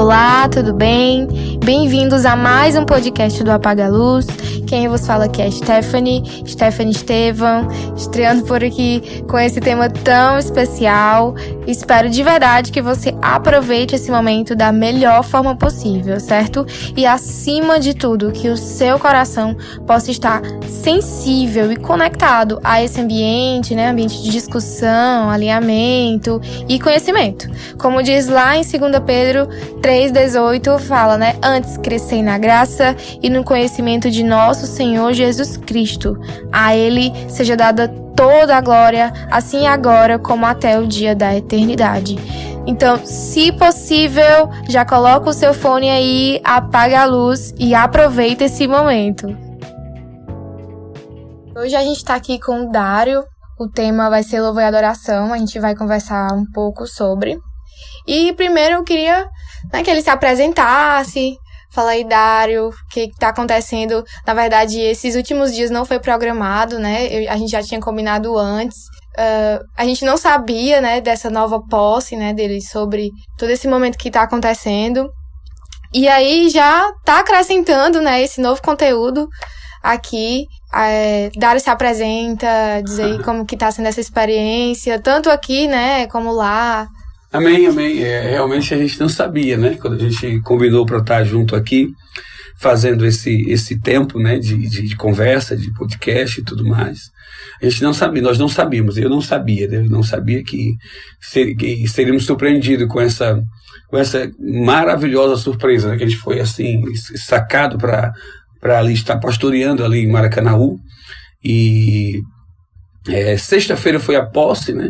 Olá, tudo bem? Bem-vindos a mais um podcast do Apaga a Luz. Quem vos fala aqui é Stephanie Estevão, estreando por aqui com esse tema tão especial. Espero de verdade que você aproveite esse momento da melhor forma possível, certo? E acima de tudo, que o seu coração possa estar sensível e conectado a esse ambiente, né? Ambiente de discussão, alinhamento e conhecimento. Como diz lá em 2 Pedro 3,18, fala, né? Antes crescei na graça e no conhecimento de nosso Senhor Jesus Cristo. A Ele seja dada toda a glória, assim agora como até o dia da eternidade. Então, se possível, já coloca o seu fone aí, apaga a luz e aproveita esse momento. Hoje a gente tá aqui com o Dário. O tema vai ser louvor e adoração. A gente vai conversar um pouco sobre. E primeiro eu queria, que ele se apresentasse. Fala aí, Dário, o que tá acontecendo? Na verdade, esses últimos dias não foi programado, né? A gente já tinha combinado antes. A gente não sabia, né, dessa nova posse, né, dele, sobre todo esse momento que tá acontecendo. E aí já tá acrescentando, né, esse novo conteúdo aqui. Dário se apresenta, diz aí como que tá sendo essa experiência, tanto aqui, né, como lá. Amém. Realmente a gente não sabia, né? Quando a gente combinou para estar junto aqui, fazendo esse tempo, né, de conversa, de podcast e tudo mais. A gente não sabia, nós não sabíamos, eu não sabia, né? Eu não sabia que seríamos surpreendidos com essa maravilhosa surpresa, né? Que a gente foi assim, sacado para ali estar pastoreando ali em Maracanaú. E sexta-feira foi a posse, né?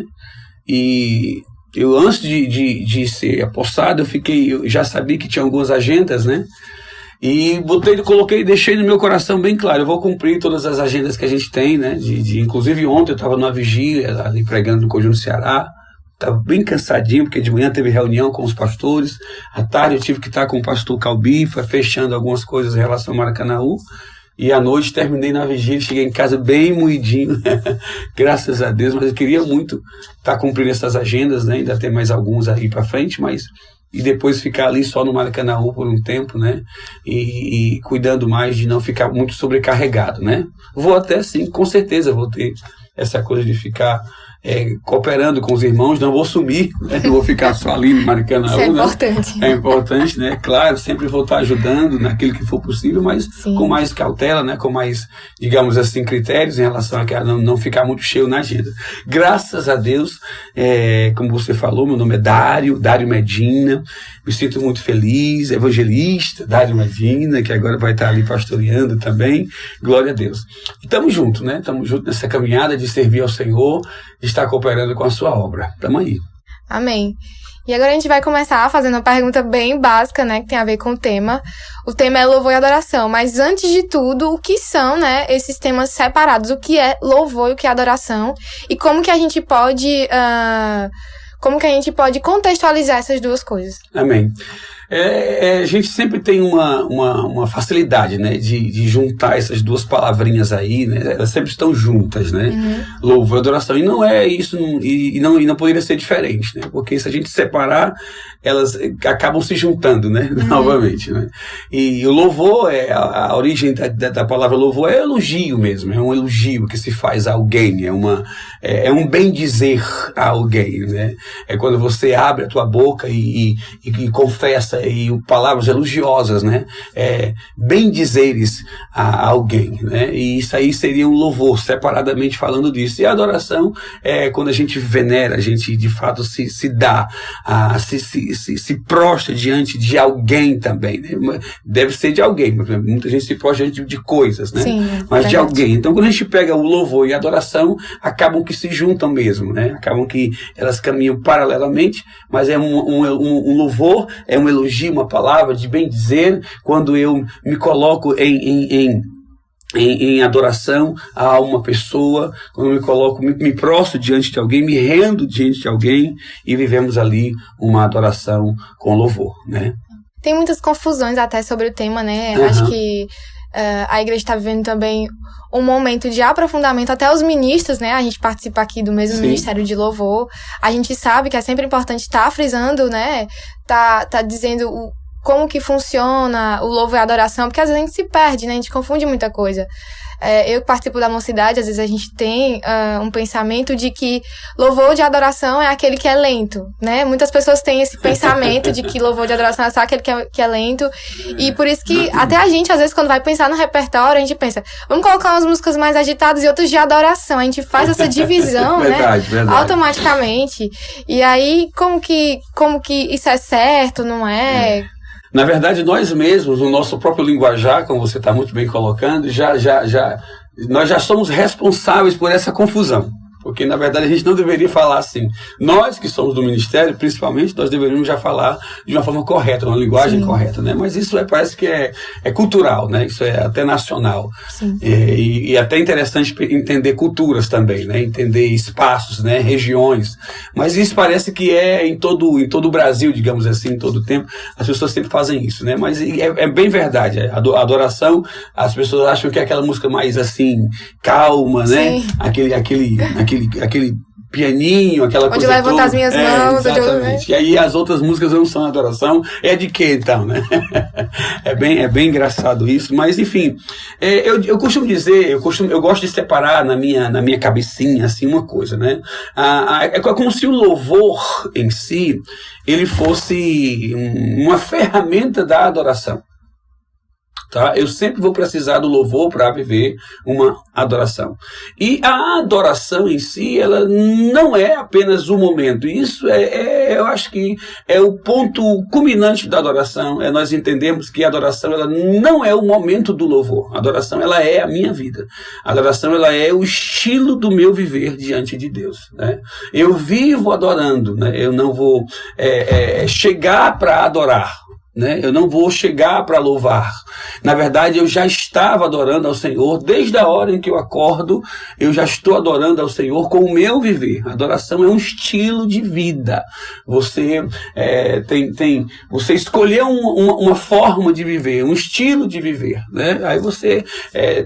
E eu, antes de ser apossado, eu já sabia que tinha algumas agendas, né? E deixei no meu coração bem claro, eu vou cumprir todas as agendas que a gente tem, né? Inclusive ontem eu estava numa vigília, ali pregando no Conjunto Ceará, estava bem cansadinho, porque de manhã teve reunião com os pastores, à tarde eu tive que estar com o pastor Calbifa, fechando algumas coisas em relação ao Maracanaú. E à noite terminei na vigília, cheguei em casa bem moidinho, graças a Deus, mas eu queria muito estar cumprindo essas agendas, né? Ainda tem mais alguns aí para frente, e depois ficar ali só no Maracanaú por um tempo, né? E cuidando mais de não ficar muito sobrecarregado, né? Vou até sim, com certeza vou ter essa coisa de ficar cooperando com os irmãos, não vou sumir, né? Não vou ficar só ali no Maracanaú. Isso é importante. Né? É importante, né? Claro, sempre vou estar ajudando naquilo que for possível, mas sim, com mais cautela, né? Com mais, digamos assim, critérios em relação a não ficar muito cheio na agenda. Graças a Deus, como você falou, meu nome é Dário Medina, me sinto muito feliz, evangelista, Dário Medina, que agora vai estar ali pastoreando também, glória a Deus. E estamos juntos, né? Estamos juntos nessa caminhada de servir ao Senhor, de estar cooperando com a sua obra. Estamos aí. Amém. E agora a gente vai começar fazendo uma pergunta bem básica, né, que tem a ver com o tema. O tema é louvor e adoração, mas antes de tudo, o que são, né, esses temas separados? O que é louvor e o que é adoração? E como que a gente pode contextualizar essas duas coisas? Amém. A gente sempre tem uma facilidade, né, de juntar essas duas palavrinhas aí, né, elas sempre estão juntas, né, louvor e adoração, e não é isso, e não poderia ser diferente, né, porque se a gente separar, elas acabam se juntando, né, novamente, né, e o louvor, a origem da palavra louvor é elogio mesmo, é um elogio que se faz a alguém, é um bem dizer a alguém, né, é quando você abre a tua boca e confessa e palavras elogiosas, né? Bem dizeres a alguém, né? E isso aí seria um louvor, separadamente falando disso. E a adoração é quando a gente venera, a gente de fato se dá, se prostra diante de alguém também, né? Deve ser de alguém, muita gente se prostra diante de coisas, né? Sim, mas de alguém. Então, quando a gente pega o louvor e a adoração, acabam que se juntam mesmo, né? Acabam que elas caminham paralelamente, mas é um louvor, é um elogio, uma palavra de bem dizer, quando eu me coloco em adoração a uma pessoa, quando eu me prostro diante de alguém, me rendo diante de alguém e vivemos ali uma adoração com louvor, né? Tem muitas confusões até sobre o tema, né? Acho que a igreja está vivendo também um momento de aprofundamento, até os ministros, né? A gente participa aqui do mesmo Ministério de Louvor. A gente sabe que é sempre importante estar frisando, né? Tá dizendo como que funciona o louvor e a adoração, porque às vezes a gente se perde, né? A gente confunde muita coisa. Eu que participo da mocidade, às vezes a gente tem um pensamento de que louvor de adoração é aquele que é lento, né? Muitas pessoas têm esse pensamento de que louvor de adoração é só aquele que é lento. E por isso que até a gente, às vezes, quando vai pensar no repertório, a gente pensa, vamos colocar umas músicas mais agitadas e outras de adoração. A gente faz essa divisão, verdade, né? Verdade. Automaticamente. E aí, como que isso é certo, não é? Na verdade, nós mesmos, o nosso próprio linguajar, como você está muito bem colocando, nós já somos responsáveis por essa confusão. Porque, na verdade, a gente não deveria falar assim. Nós que somos do ministério, principalmente, nós deveríamos já falar de uma forma correta, uma linguagem correta, né? Mas isso parece que é cultural, né? Isso é até nacional. E até interessante entender culturas também, né? Entender espaços, né? Regiões. Mas isso parece que é em todo o Brasil, digamos assim, em todo o tempo. As pessoas sempre fazem isso, né? Mas é bem verdade. A adoração, as pessoas acham que é aquela música mais, assim, calma, né? Aquele pianinho, aquela coisa toda. Onde levanta as minhas mãos. Exatamente. E aí as outras músicas não são adoração. É de quê, então, né? É bem engraçado isso. Mas, enfim, eu costumo dizer, eu gosto de separar na minha cabecinha, assim, uma coisa, né? É como se o louvor em si, ele fosse uma ferramenta da adoração. Tá? Eu sempre vou precisar do louvor para viver uma adoração. E a adoração em si, ela não é apenas o momento. Isso eu acho que é o ponto culminante da adoração. Nós entendemos que a adoração ela não é o momento do louvor. A adoração ela é a minha vida. A adoração ela é o estilo do meu viver diante de Deus. Né? Eu vivo adorando. Né? Eu não vou chegar para adorar. Né? Eu não vou chegar para louvar. Na verdade, eu já estava adorando ao Senhor. Desde a hora em que eu acordo, eu já estou adorando ao Senhor com o meu viver. A adoração é um estilo de vida. Você você escolheu uma forma de viver, um estilo de viver. Né? Aí você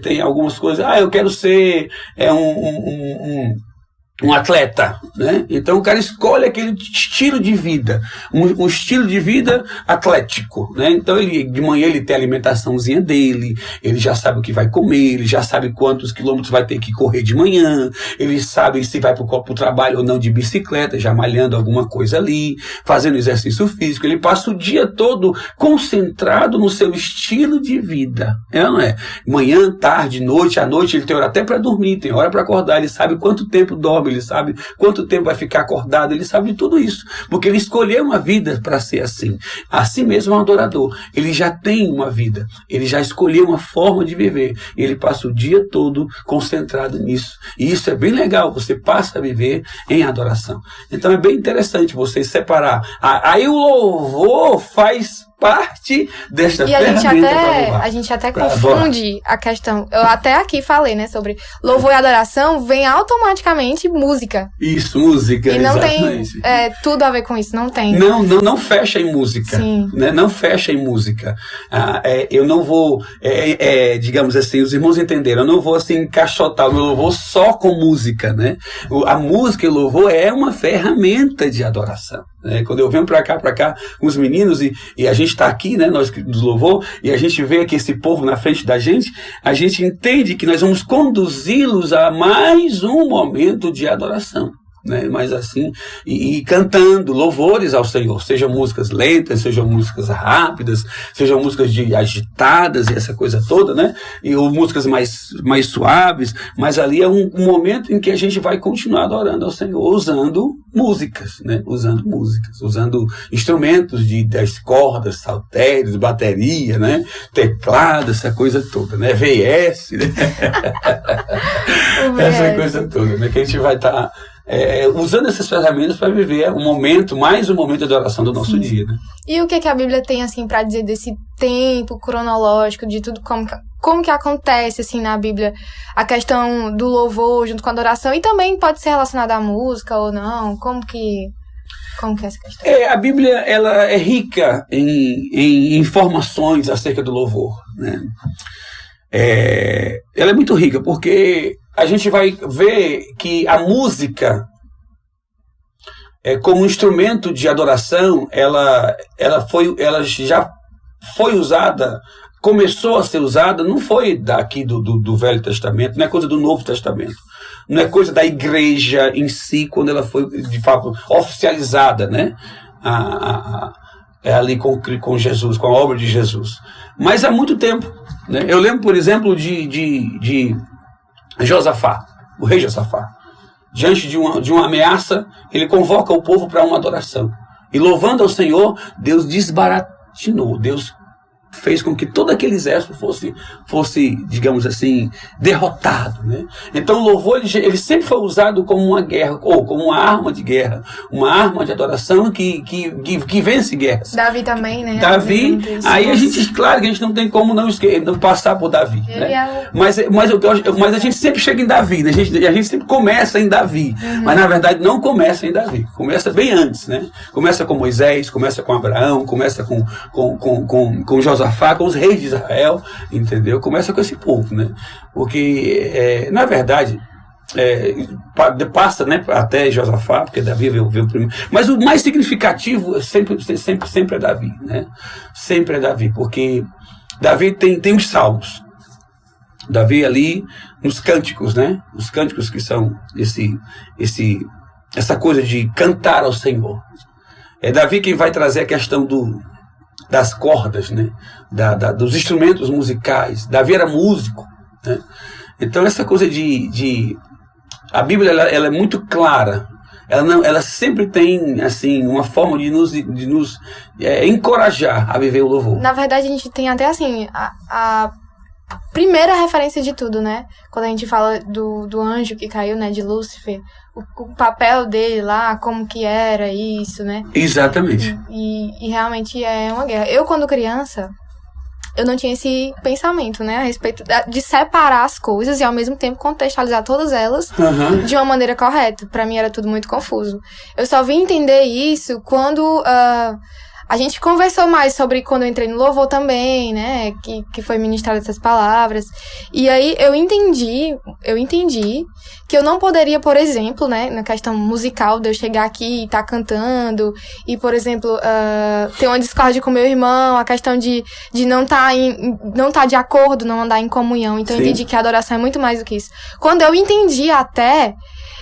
tem algumas coisas. Eu quero ser um atleta, né? Então o cara escolhe aquele estilo de vida, um estilo de vida atlético, né? Então de manhã ele tem a alimentaçãozinha dele, ele já sabe o que vai comer, ele já sabe quantos quilômetros vai ter que correr de manhã, ele sabe se vai para o trabalho ou não de bicicleta, já malhando alguma coisa ali, fazendo exercício físico, ele passa o dia todo concentrado no seu estilo de vida, não é? Manhã, tarde, noite, à noite ele tem hora até para dormir, tem hora para acordar, ele sabe quanto tempo dorme, ele sabe quanto tempo vai ficar acordado, ele sabe de tudo isso, porque ele escolheu uma vida para ser assim. Assim mesmo é um adorador, ele já tem uma vida, ele já escolheu uma forma de viver, ele passa o dia todo concentrado nisso, e isso é bem legal, você passa a viver em adoração. Então é bem interessante você separar, aí o louvor faz parte desta ferramenta para louvar. A gente até confunde a questão. Eu até aqui falei, né, sobre louvor e adoração, vem automaticamente música. Isso, música, e não exatamente. Tem tudo a ver com isso, não tem. Não fecha em música. Sim. Né? Não fecha em música. Eu não vou, digamos assim, os irmãos entenderam, eu não vou assim encaixotar o meu louvor só com música, né? A música e o louvor é uma ferramenta de adoração. Né? Quando eu venho para cá com os meninos e a gente está aqui, né, nós do louvor, e a gente vê aqui esse povo na frente da gente, a gente entende que nós vamos conduzi-los a mais um momento de adoração. Né, mas assim, e cantando louvores ao Senhor, sejam músicas lentas, sejam músicas rápidas, sejam músicas agitadas e essa coisa toda, né, ou músicas mais suaves, mas ali é um momento em que a gente vai continuar adorando ao Senhor, usando músicas, né, usando instrumentos das cordas, saltérios, bateria, né, teclado, essa coisa toda, né, VS, né, essa coisa toda, né, que a gente vai estar usando essas ferramentas para viver mais um momento de adoração do nosso dia, né? E o que a Bíblia tem assim para dizer desse tempo cronológico, de tudo como que acontece assim na Bíblia, a questão do louvor junto com a adoração, e também pode ser relacionada à música ou não? Como que é essa questão? A Bíblia ela é rica em informações acerca do louvor, né? Ela é muito rica porque a gente vai ver que a música, como instrumento de adoração, ela já foi usada, começou a ser usada, não foi daqui do Velho Testamento, não é coisa do Novo Testamento. Não é coisa da igreja em si, quando ela foi, de fato, oficializada, né? Ali com Jesus, com a obra de Jesus. Mas há muito tempo, né? Eu lembro, por exemplo, de Josafá, o rei Josafá. Diante de uma ameaça, ele convoca o povo para uma adoração. E louvando ao Senhor, Deus desbaratinou, Deus fez com que todo aquele exército fosse, digamos assim, derrotado, né? Então o louvor ele sempre foi usado como uma guerra, ou como uma arma de guerra, uma arma de adoração que vence guerras. Davi também, né? Davi, aí a gente, claro que a gente não tem como não passar por Davi, né? Mas a gente sempre chega em Davi, né? A gente sempre começa em Davi, mas na verdade não começa em Davi, começa bem antes, né? Começa com Moisés, começa com Abraão, começa com Josafá, com os reis de Israel, entendeu? Começa com esse povo, né? Porque, na verdade, passa, né, até Josafá, porque Davi veio primeiro. Mas o mais significativo sempre é Davi, né? Sempre é Davi, porque Davi tem os salmos. Davi ali nos cânticos, né? Os cânticos que são essa coisa de cantar ao Senhor. É Davi quem vai trazer a questão das cordas, né? Dos instrumentos musicais. Davi era músico, né? Então essa coisa a Bíblia ela é muito clara. Ela sempre tem assim uma forma de nos encorajar a viver o louvor. Na verdade a gente tem até assim a primeira referência de tudo, né? Quando a gente fala do anjo que caiu, né? De Lúcifer. O papel dele lá, como que era isso, né? Exatamente. E realmente é uma guerra. Eu, quando criança, eu não tinha esse pensamento, né? A respeito de separar as coisas e, ao mesmo tempo, contextualizar todas elas de uma maneira correta. Pra mim, era tudo muito confuso. Eu só vim entender isso quando a gente conversou mais sobre quando eu entrei no louvor também, né? Que foi ministrado essas palavras. E aí eu entendi que eu não poderia, por exemplo, né? Na questão musical, de eu chegar aqui e estar cantando. E, por exemplo, ter uma discórdia com meu irmão. A questão de não estar de acordo, não andar em comunhão. Então eu entendi que a adoração é muito mais do que isso. Quando eu entendi até,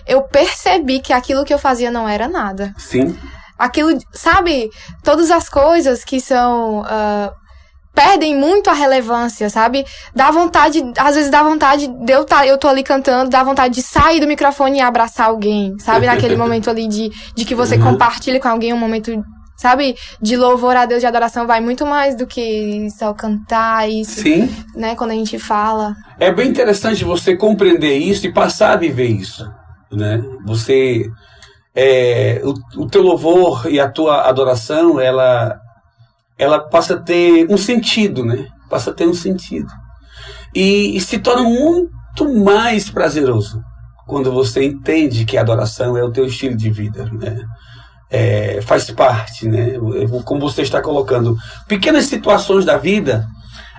eu percebi que aquilo que eu fazia não era nada. Sim. Aquilo, sabe, todas as coisas que são, perdem muito a relevância, sabe? Às vezes dá vontade de eu tô ali cantando, dá vontade de sair do microfone e abraçar alguém, sabe? Naquele momento ali de que você compartilha com alguém um momento, sabe? De louvor a Deus, de adoração, vai muito mais do que só cantar isso, Sim. Né? Quando a gente fala. É bem interessante você compreender isso e passar a viver isso, né? O teu louvor e a tua adoração, ela passa a ter um sentido, né? Passa a ter um sentido. E se torna muito mais prazeroso quando você entende que a adoração é o teu estilo de vida, né? Faz parte, né? Como você está colocando, pequenas situações da vida,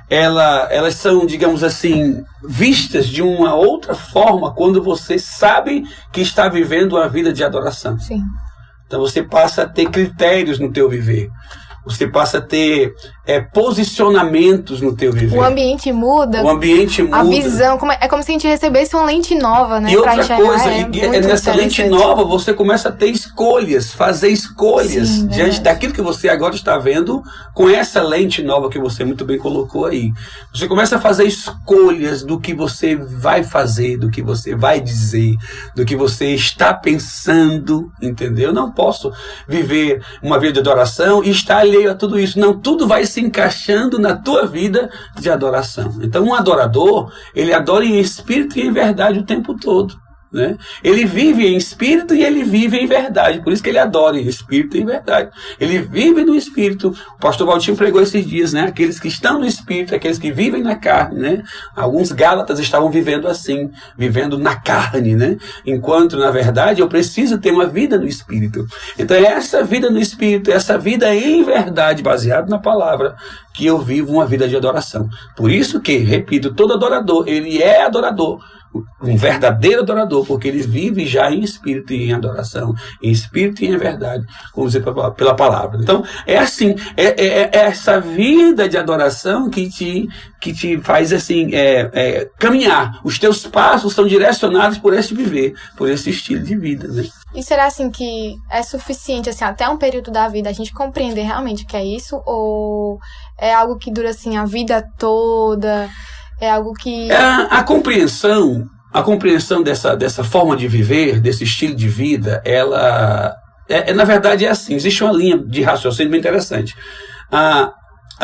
elas são, digamos assim, vistas de uma outra forma quando você sabe que está vivendo uma vida de adoração. Sim. Então você passa a ter critérios no teu viver. Você passa a ter posicionamentos no teu viver. O ambiente muda. A visão. É como se a gente recebesse uma lente nova, né? E outra coisa, nessa lente nova você começa a ter escolhas, fazer escolhas. Sim, diante daquilo que você agora está vendo com essa lente nova que você muito bem colocou aí. Você começa a fazer escolhas do que você vai fazer, do que você vai dizer, do que você está pensando, entendeu? Eu não posso viver uma vida de adoração e estar alheio a tudo isso. Não, tudo vai se encaixando na tua vida de adoração. Então um adorador, ele adora em espírito e em verdade o tempo todo, né? Ele vive em espírito e ele vive em verdade. Por isso que ele adora em espírito e em verdade. Ele vive no espírito. O pastor Valtinho pregou esses dias, né? Aqueles que estão no espírito, aqueles que vivem na carne, né? Alguns gálatas estavam vivendo assim, vivendo na carne, né? Enquanto, na verdade, eu preciso ter uma vida no espírito. Então é essa vida no espírito, essa vida em verdade, baseado na palavra, que eu vivo uma vida de adoração. Por isso que, repito, todo adorador, ele é adorador um verdadeiro adorador, porque ele vive já em espírito e em adoração, em espírito e em verdade, como dizer pela palavra. Então, é assim, é essa vida de adoração que te faz assim, caminhar. Os teus passos são direcionados por esse viver, por esse estilo de vida, né? E será assim que é suficiente, assim, até um período da vida a gente compreender realmente o que é isso? Ou é algo que dura, assim, a vida toda? É algo que... A compreensão dessa forma de viver, desse estilo de vida, ela... na verdade, é assim, existe uma linha de raciocínio bem interessante. A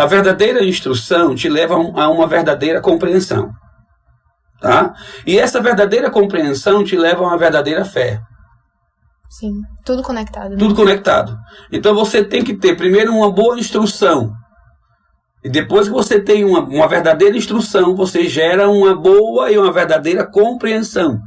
verdadeira instrução te leva a uma verdadeira compreensão. Tá? E essa verdadeira compreensão te leva a uma verdadeira fé. Sim, tudo conectado. Né? Tudo conectado. Então você tem que ter primeiro uma boa instrução. E depois que você tem uma verdadeira instrução, você gera uma boa e uma verdadeira compreensão.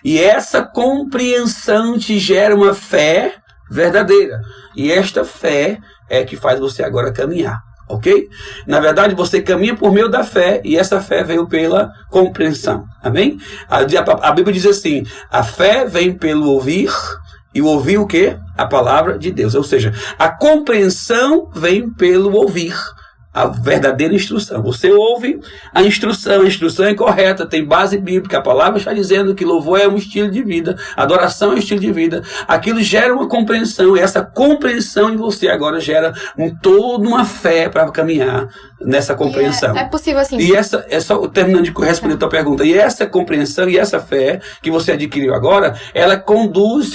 E essa compreensão te gera uma fé verdadeira. E esta fé é que faz você agora caminhar. Ok? Na verdade, você caminha por meio da fé, e essa fé veio pela compreensão. Amém? A Bíblia diz assim: a fé vem pelo ouvir, e o ouvir o quê? A palavra de Deus. Ou seja, a compreensão vem pelo ouvir a verdadeira instrução. Você ouve a instrução é correta, tem base bíblica, a palavra está dizendo que louvor é um estilo de vida, adoração é um estilo de vida, aquilo gera uma compreensão, e essa compreensão em você agora gera toda uma fé para caminhar nessa compreensão. É possível assim. E essa, só terminando de responder a tua pergunta, e essa compreensão e essa fé que você adquiriu agora, ela conduz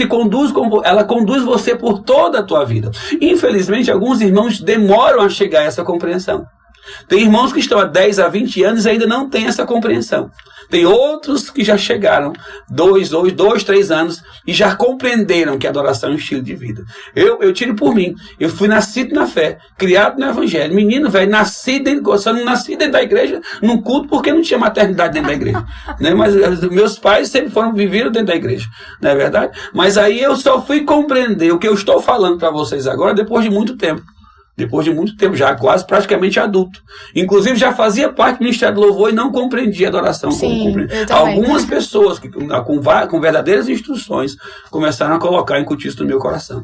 você por toda a tua vida. Infelizmente, alguns irmãos demoram a chegar a essa compreensão. Tem irmãos que estão há 10 a 20 anos e ainda não têm essa compreensão. Tem outros que já chegaram 2, 3 anos e já compreenderam que a adoração é um estilo de vida. Eu tiro por mim. Eu fui nascido na fé, criado no evangelho. Menino, velho, só não nasci dentro da igreja num culto porque não tinha maternidade dentro da igreja. Né? Mas meus pais sempre viveram dentro da igreja. Não é verdade? Mas aí eu só fui compreender o que eu estou falando para vocês agora depois de muito tempo. Depois de muito tempo, já quase praticamente adulto. Inclusive já fazia parte do Ministério do Louvor e não compreendia a adoração. Sim, algumas pessoas que com verdadeiras instruções começaram a colocar incutir isso no meu coração.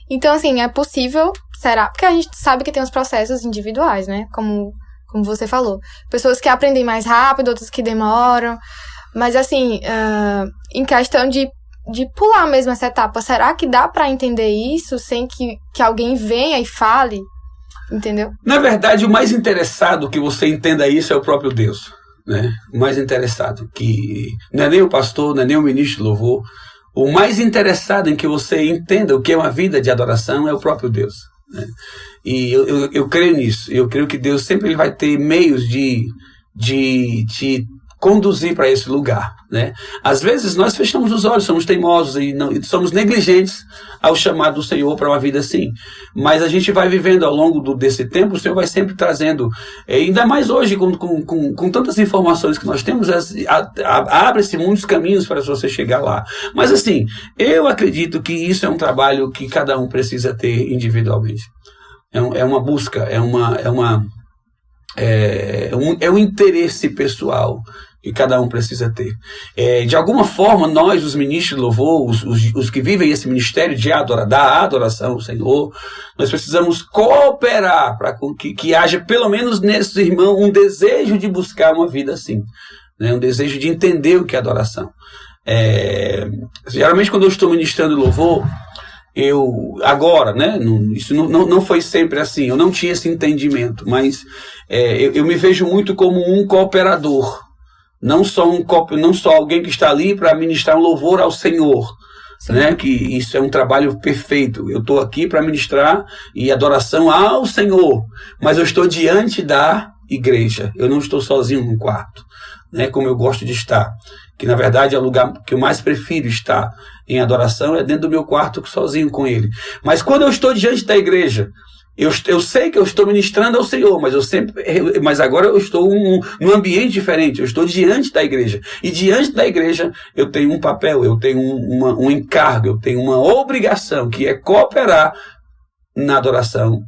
Então, assim, é possível, será? Porque a gente sabe que tem os processos individuais, né? Como você falou. Pessoas que aprendem mais rápido, outras que demoram. Mas, assim, em questão de pular mesmo essa etapa, será que dá pra entender isso sem que alguém venha e fale? Entendeu? Na verdade, o mais interessado que você entenda isso é o próprio Deus, né? O mais interessado, que não é nem o pastor, não é nem o ministro de louvor. O mais interessado em que você entenda o que é uma vida de adoração é o próprio Deus, né? E eu creio nisso. Eu creio que Deus sempre ele vai ter meios de te conduzir para esse lugar, né? Às vezes nós fechamos os olhos, somos teimosos e somos negligentes ao chamado do Senhor para uma vida assim. Mas a gente vai vivendo ao longo desse tempo, o Senhor vai sempre trazendo, ainda mais hoje com tantas informações que nós temos, abre-se muitos caminhos para você chegar lá. Mas assim, eu acredito que isso é um trabalho que cada um precisa ter individualmente. É uma busca, é um interesse pessoal que cada um precisa ter. De alguma forma, nós, os ministros de louvor, os que vivem esse ministério da adoração ao Senhor, nós precisamos cooperar para que haja, pelo menos nesses irmãos, um desejo de buscar uma vida assim, né? Um desejo de entender o que é adoração. Geralmente, quando eu estou ministrando louvor, agora, né, isso não foi sempre assim, eu não tinha esse entendimento, mas eu me vejo muito como um cooperador, não só alguém que está ali para ministrar um louvor ao Senhor, né, que isso é um trabalho perfeito. Eu estou aqui para ministrar e adoração ao Senhor, mas eu estou diante da igreja, eu não estou sozinho no quarto, né, como eu gosto de estar, que na verdade é o lugar que eu mais prefiro estar em adoração, é dentro do meu quarto sozinho com ele. Mas quando eu estou diante da igreja, eu sei que eu estou ministrando ao Senhor, mas agora eu estou num ambiente diferente, eu estou diante da igreja. E diante da igreja eu tenho um papel, eu tenho um encargo, eu tenho uma obrigação, que é cooperar na adoração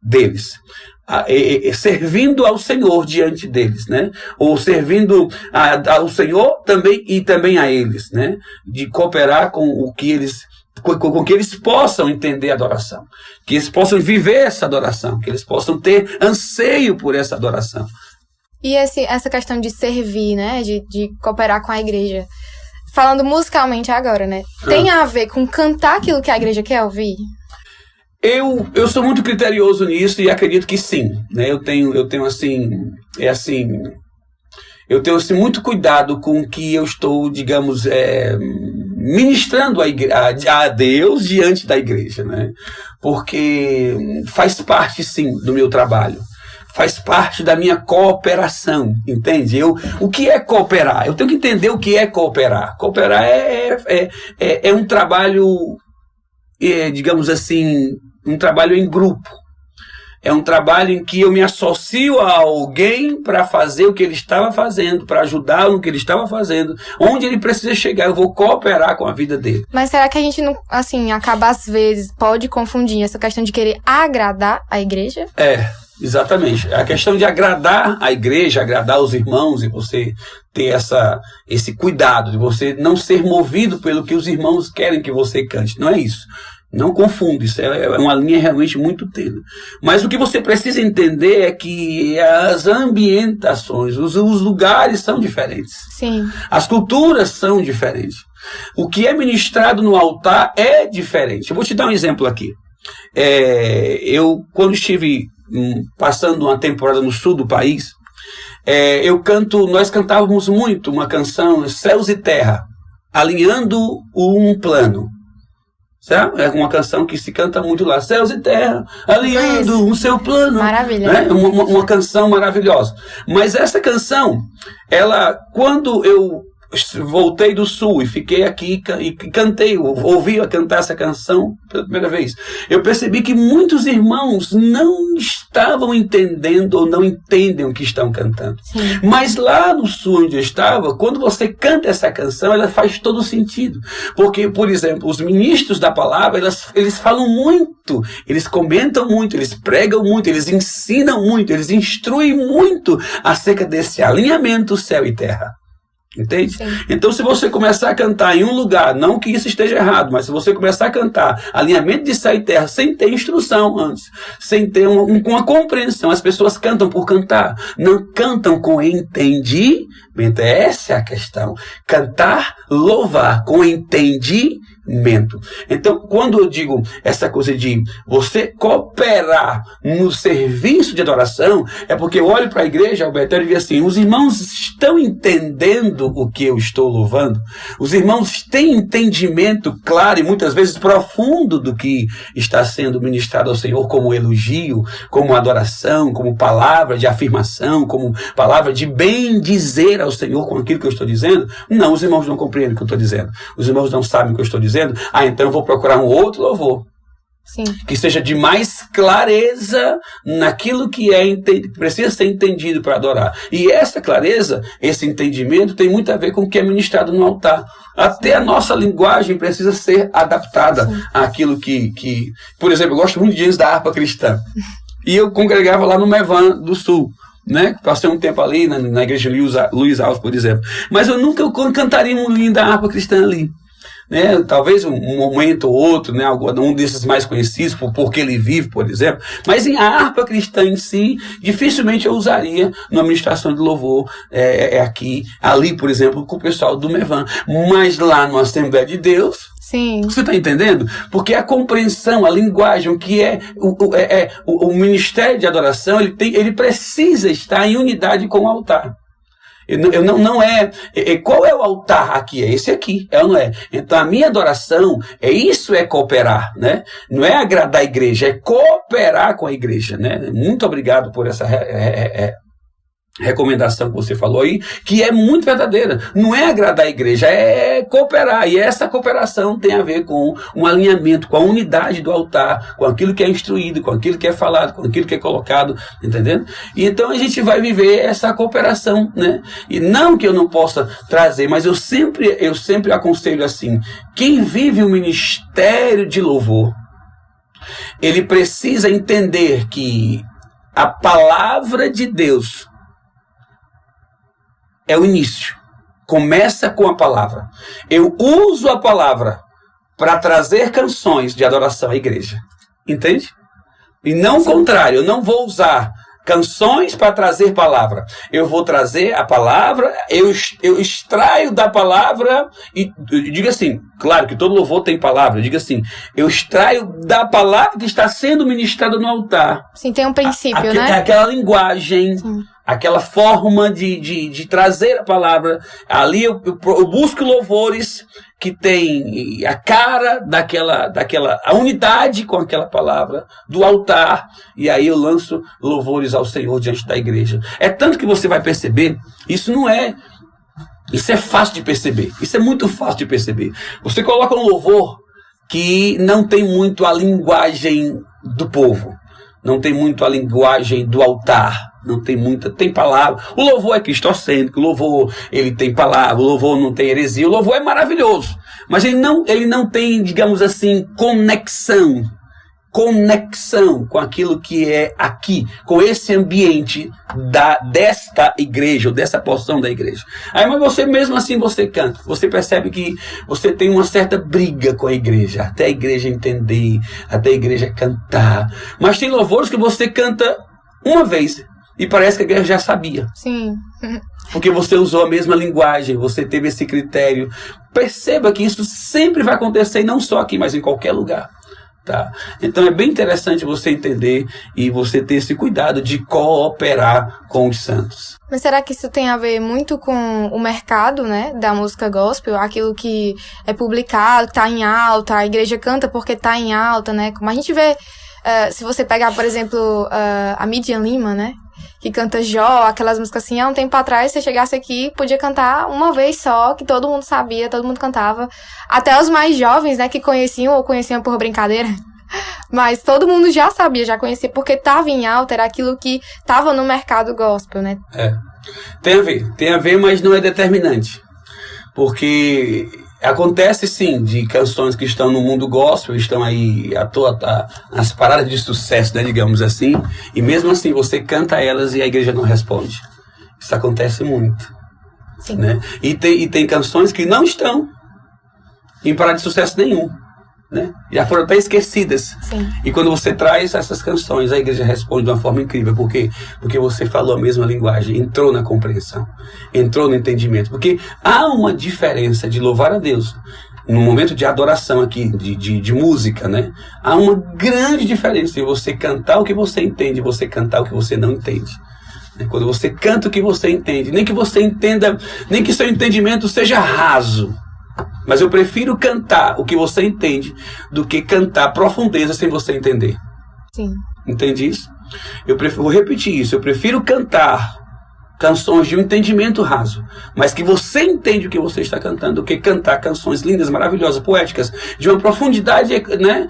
deles. servindo ao Senhor diante deles, né? Ou servindo ao Senhor também e também a eles, né? De cooperar com o que eles, com que eles possam entender a adoração, que eles possam viver essa adoração, que eles possam ter anseio por essa adoração. E essa questão de servir, né? De cooperar com a igreja. Falando musicalmente agora, né? Tem a ver com cantar aquilo que a igreja quer ouvir? Eu sou muito criterioso nisso e acredito que sim, né? Eu tenho muito cuidado com o que eu estou, digamos, ministrando a Deus diante da igreja, né? Porque faz parte, sim, do meu trabalho. Faz parte da minha cooperação, entende? O que é cooperar? Eu tenho que entender o que é cooperar. Cooperar é um trabalho, digamos assim, um trabalho em grupo. É um trabalho em que eu me associo a alguém para fazer o que ele estava fazendo, para ajudá-lo no que ele estava fazendo. Onde ele precisa chegar, eu vou cooperar com a vida dele. Mas será que a gente não, assim, acaba às vezes, pode confundir essa questão de querer agradar a igreja? Exatamente. A questão de agradar a igreja, agradar os irmãos, e você ter esse cuidado de você não ser movido pelo que os irmãos querem que você cante. Não é isso. Não confunda, isso é uma linha realmente muito tênue. Mas o que você precisa entender é que as ambientações, os lugares são diferentes. Sim. As culturas são diferentes. O que é ministrado no altar é diferente. Eu vou te dar um exemplo aqui. Eu, quando estive passando uma temporada no sul do país, nós cantávamos muito uma canção, Céus e Terra, alinhando um plano. Certo? É uma canção que se canta muito lá, Céus e Terra, alinhando o seu plano. Maravilha. Né? Uma canção maravilhosa. Mas essa canção, quando eu voltei do sul e fiquei aqui e cantei, ouvi cantar essa canção pela primeira vez, eu percebi que muitos irmãos não estavam entendendo ou não entendem o que estão cantando. Sim. Mas lá no sul onde eu estava, quando você canta essa canção, ela faz todo sentido. Porque, por exemplo, os ministros da palavra, eles falam muito, eles comentam muito, eles pregam muito, eles ensinam muito, eles instruem muito acerca desse alinhamento céu e terra. Entende? Sim. Então, se você começar a cantar em um lugar, não que isso esteja errado, mas se você começar a cantar alinhamento de céu e terra sem ter instrução antes, sem ter uma compreensão, as pessoas cantam por cantar, não cantam com entendimento. Essa é a questão. Cantar, louvar com entendimento. Então, quando eu digo essa coisa de você cooperar no serviço de adoração, é porque eu olho para a igreja, Alberto, e digo assim, os irmãos estão entendendo o que eu estou louvando? Os irmãos têm entendimento claro e muitas vezes profundo do que está sendo ministrado ao Senhor como elogio, como adoração, como palavra de afirmação, como palavra de bem dizer ao Senhor com aquilo que eu estou dizendo? Não, os irmãos não compreendem o que eu estou dizendo. Os irmãos não sabem o que eu estou dizendo. Então eu vou procurar um outro louvor. Sim. Que seja de mais clareza naquilo que precisa ser entendido para adorar. E essa clareza, esse entendimento tem muito a ver com o que é ministrado no altar. Até a nossa linguagem precisa ser adaptada àquilo que... Por exemplo, eu gosto muito de hinos da harpa cristã. E eu congregava lá no Mevan do Sul. Né? Passei um tempo ali na igreja Luiz Alves, por exemplo. Mas eu nunca cantaria um hino da harpa cristã ali. Né? Talvez um momento ou outro, né? Um desses mais conhecidos, Porque Ele Vive, por exemplo. Mas em a harpa cristã em si, dificilmente eu usaria numa ministração de louvor ali, por exemplo, com o pessoal do Mevan. Mas lá no Assembleia de Deus, sim. Você está entendendo? Porque a compreensão, a linguagem, o que é o ministério de adoração, ele precisa estar em unidade com o altar. Qual é o altar aqui? É esse aqui, ou não é? Então a minha adoração, isso é cooperar, né? Não é agradar a igreja, é cooperar com a igreja, né? Muito obrigado por essa recomendação que você falou aí, que é muito verdadeira. Não é agradar a igreja, é cooperar. E essa cooperação tem a ver com um alinhamento, com a unidade do altar, com aquilo que é instruído, com aquilo que é falado, com aquilo que é colocado, entendendo? E então a gente vai viver essa cooperação, né? E não que eu não possa trazer, mas eu sempre aconselho assim, quem vive o ministério de louvor, ele precisa entender que a palavra de Deus é o início. Começa com a palavra. Eu uso a palavra para trazer canções de adoração à igreja. Entende? E não o contrário. Eu não vou usar canções para trazer palavra. Eu vou trazer a palavra, eu extraio da palavra, e diga assim, claro que todo louvor tem palavra, diga assim, eu extraio da palavra que está sendo ministrada no altar. Sim, tem um princípio, né? Aquela linguagem, sim, aquela forma de trazer a palavra. Ali eu busco louvores que tem a cara a unidade com aquela palavra do altar, e aí eu lanço louvores ao Senhor diante da igreja. É tanto que você vai perceber, isso é fácil de perceber, isso é muito fácil de perceber. Você coloca um louvor que não tem muito a linguagem do povo, não tem muito a linguagem do altar, não tem muita, tem palavra. O louvor é cristocêntrico, o louvor ele tem palavra, o louvor não tem heresia, o louvor é maravilhoso, mas ele não tem, digamos assim, conexão com aquilo que é aqui, com esse ambiente desta igreja, ou dessa porção da igreja. Aí, mas você mesmo assim você canta, você percebe que você tem uma certa briga com a igreja, até a igreja entender, até a igreja cantar. Mas tem louvores que você canta uma vez e parece que a igreja já sabia. Sim. Porque você usou a mesma linguagem, você teve esse critério. Perceba que isso sempre vai acontecer, não só aqui, mas em qualquer lugar. Tá? Então é bem interessante você entender e você ter esse cuidado de cooperar com os santos. Mas será que isso tem a ver muito com o mercado, né, da música gospel? Aquilo que é publicado, que está em alta, a igreja canta porque está em alta, né? Como a gente vê, se você pegar, por exemplo, a Midian Lima, né, que canta Jó, aquelas músicas assim, há um tempo atrás, se você chegasse aqui, podia cantar uma vez só, que todo mundo sabia, todo mundo cantava. Até os mais jovens, né, que conheciam ou conheciam por brincadeira. Mas todo mundo já sabia, já conhecia, porque estava em alta, era aquilo que estava no mercado gospel, né? Tem a ver, mas não é determinante. Porque acontece sim, de canções que estão no mundo gospel, estão aí nas paradas de sucesso, né, digamos assim, e mesmo assim você canta elas e a igreja não responde. Isso acontece muito. Sim. Né? E tem canções que não estão em parada de sucesso nenhum. Né? Já foram até esquecidas. Sim. E quando você traz essas canções, a igreja responde de uma forma incrível. Por quê? Porque você falou a mesma linguagem, entrou na compreensão, entrou no entendimento. Porque há uma diferença de louvar a Deus no momento de adoração aqui, de música, né? Há uma grande diferença em você cantar o que você entende e você cantar o que você não entende. Quando você canta o que você entende, nem que você entenda, nem que seu entendimento seja raso, mas eu prefiro cantar o que você entende do que cantar profundeza sem você entender. Sim. Entende isso? Vou repetir isso. Eu prefiro cantar canções de um entendimento raso, mas que você entende o que você está cantando, do que cantar canções lindas, maravilhosas, poéticas, de uma profundidade, né,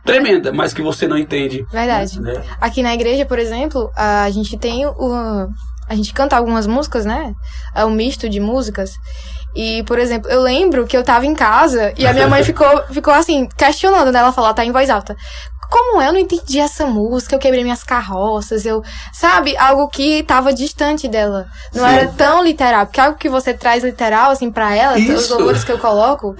tremenda, mas que você não entende. Verdade. Né? Aqui na igreja, por exemplo, a gente tem a gente canta algumas músicas, né? É um misto de músicas. E, por exemplo, eu lembro que eu tava em casa e a minha mãe ficou assim, questionando, né? Ela falou, tá em voz alta. Como eu não entendi essa música, eu quebrei minhas carroças, sabe? Algo que tava distante dela. Não Sim. era tão literal, porque algo que você traz literal, assim, pra ela, os louvores que eu coloco,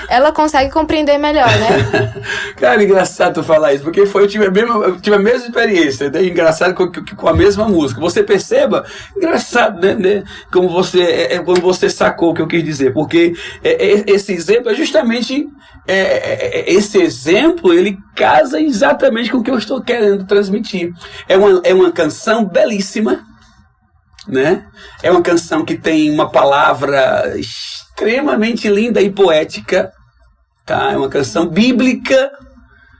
ela consegue compreender melhor, né? Cara, engraçado tu falar isso, porque eu tive a mesma experiência, né? Engraçado com a mesma música. Você perceba, engraçado, né? Como você sacou o que eu quis dizer, porque esse exemplo é justamente... esse exemplo, ele casa exatamente com o que eu estou querendo transmitir. É uma canção belíssima, né? É uma canção que tem uma palavra extremamente linda e poética, tá? É uma canção bíblica,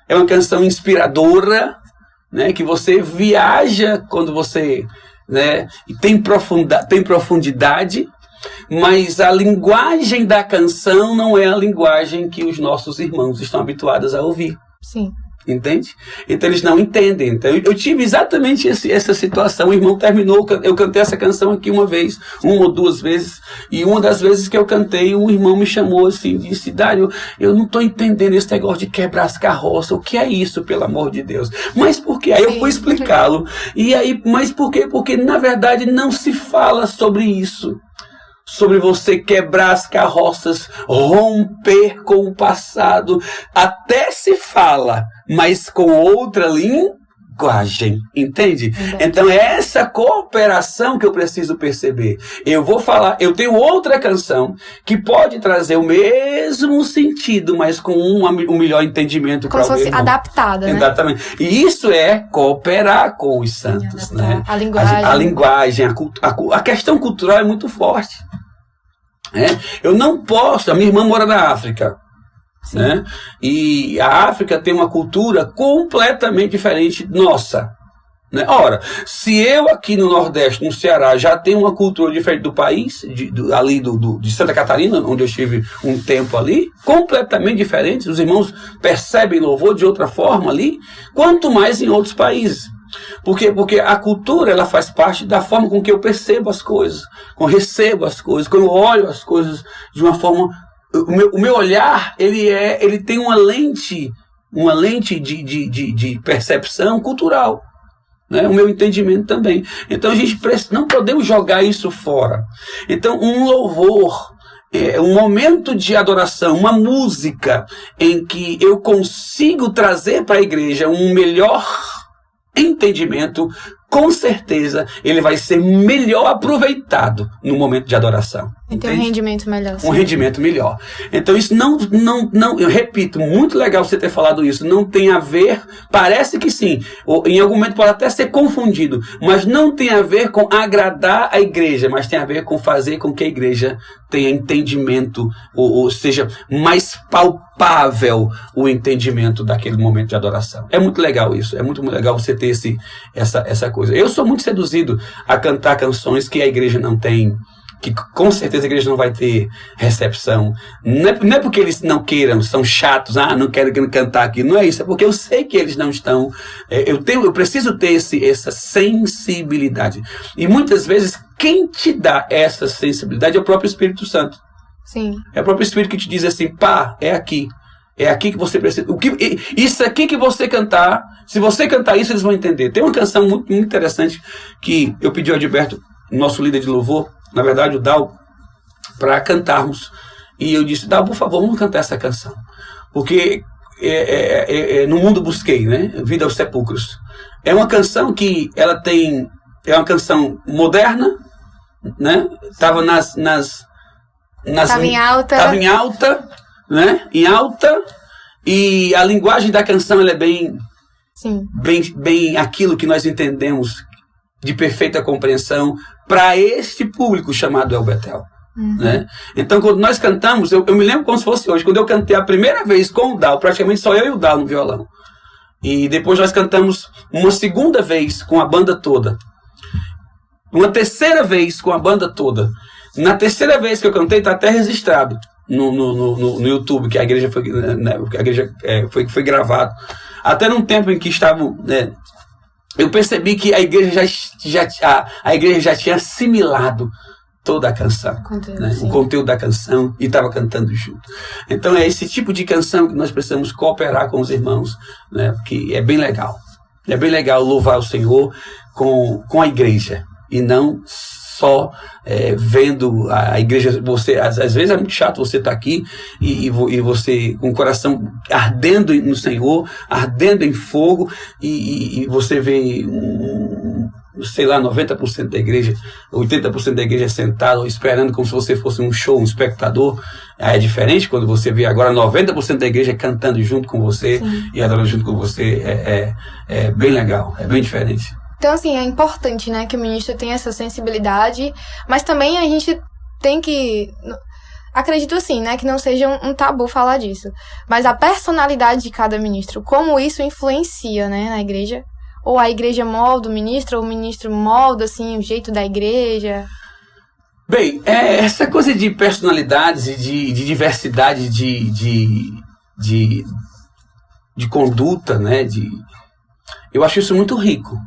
é uma canção inspiradora, né? Que você viaja quando você, né? E tem profundidade. Mas a linguagem da canção não é a linguagem que os nossos irmãos estão habituados a ouvir. Sim. Entende? Então eles não entendem. Então eu tive exatamente essa situação. O irmão terminou, eu cantei essa canção aqui uma vez, uma ou duas vezes, e uma das vezes que eu cantei, um irmão me chamou assim, disse: Dário, eu não estou entendendo esse negócio de quebrar as carroças, o que é isso, pelo amor de Deus? Mas por quê? Aí eu fui explicá-lo. E aí, mas por quê? Porque na verdade não se fala sobre isso. Sobre você quebrar as carroças, romper com o passado. Até se fala, mas com outra linguagem, entende? Então é essa cooperação que eu preciso perceber. Eu vou falar, eu tenho outra canção que pode trazer o mesmo sentido, mas com um melhor entendimento para o como se fosse adaptada, né? Exatamente. E isso é cooperar com os santos, né? A linguagem. A linguagem, a questão cultural é muito forte. Eu não posso, a minha irmã mora na África, né? E a África tem uma cultura completamente diferente nossa, né? Ora, se eu aqui no Nordeste, no Ceará, já tenho uma cultura diferente do país, de Santa Catarina, onde eu estive um tempo ali, completamente diferente, os irmãos percebem louvor de outra forma ali, quanto mais em outros países. Porque a cultura, ela faz parte da forma com que eu percebo as coisas, com que eu recebo as coisas, quando eu olho as coisas de uma forma... O meu olhar, ele tem uma lente de percepção cultural, né? O meu entendimento também. Então a gente não podemos jogar isso fora. Então um louvor, um momento de adoração, uma música em que eu consigo trazer para a igreja um melhor entendimento, com certeza ele vai ser melhor aproveitado no momento de adoração. E tem um rendimento melhor. Um rendimento melhor. Então isso não, eu repito, muito legal você ter falado isso, não tem a ver, parece que sim, ou em algum momento pode até ser confundido, mas não tem a ver com agradar a igreja, mas tem a ver com fazer com que a igreja tenha entendimento, ou seja, mais palpável o entendimento daquele momento de adoração. É muito legal isso, é muito legal você ter essa coisa. Eu sou muito seduzido a cantar canções que a igreja não tem, que com certeza a igreja não vai ter recepção. Não é porque eles não queiram, são chatos, não quero cantar aqui. Não é isso, é porque eu sei que eles não estão. Eu preciso ter essa sensibilidade. E muitas vezes, quem te dá essa sensibilidade é o próprio Espírito Santo. Sim. É o próprio Espírito que te diz assim: pá, é aqui. É aqui que você precisa. Isso aqui que você cantar, se você cantar isso, eles vão entender. Tem uma canção muito, muito interessante que eu pedi ao Adilberto, nosso líder de louvor, na verdade o Dal, para cantarmos. E eu disse: Dal, por favor, vamos cantar essa canção. Porque no mundo busquei, né? Vida aos sepulcros. É uma canção que ela tem. É uma canção moderna, né? Estava Estava em alta. Estava em alta, né? Em alta. E a linguagem da canção ela é bem aquilo que nós entendemos de perfeita compreensão para este público chamado El Betel. Né? Então, quando nós cantamos, eu me lembro como se fosse hoje, quando eu cantei a primeira vez com o Dal, praticamente só eu e o Dal no violão. E depois nós cantamos uma segunda vez com a banda toda. Uma terceira vez com a banda toda. Na terceira vez que eu cantei, está até registrado no YouTube, que a igreja foi gravado. Até num tempo em que estavam... eu percebi que a igreja já tinha assimilado toda a canção, o conteúdo da canção, e estava cantando junto. Então é esse tipo de canção que nós precisamos cooperar com os irmãos, né? Que é bem legal. É bem legal louvar o Senhor com a igreja, e não só vendo a igreja. Você, às vezes é muito chato você estar aqui e você com o coração ardendo no Senhor, ardendo em fogo, e você vê sei lá, 90% da igreja, 80% da igreja sentada ou esperando como se você fosse um show, um espectador. É diferente quando você vê agora 90% da igreja cantando junto com você. Sim. E adorando junto com você. É bem legal, é bem diferente. Então, assim, é importante, né, que o ministro tenha essa sensibilidade, mas também a gente tem que... Acredito assim, né, que não seja um tabu falar disso. Mas a personalidade de cada ministro, como isso influencia, né, na igreja? Ou a igreja molda o ministro, ou o ministro molda, assim, o jeito da igreja? Bem, essa coisa de personalidades e de diversidade de conduta, né? Eu acho isso muito rico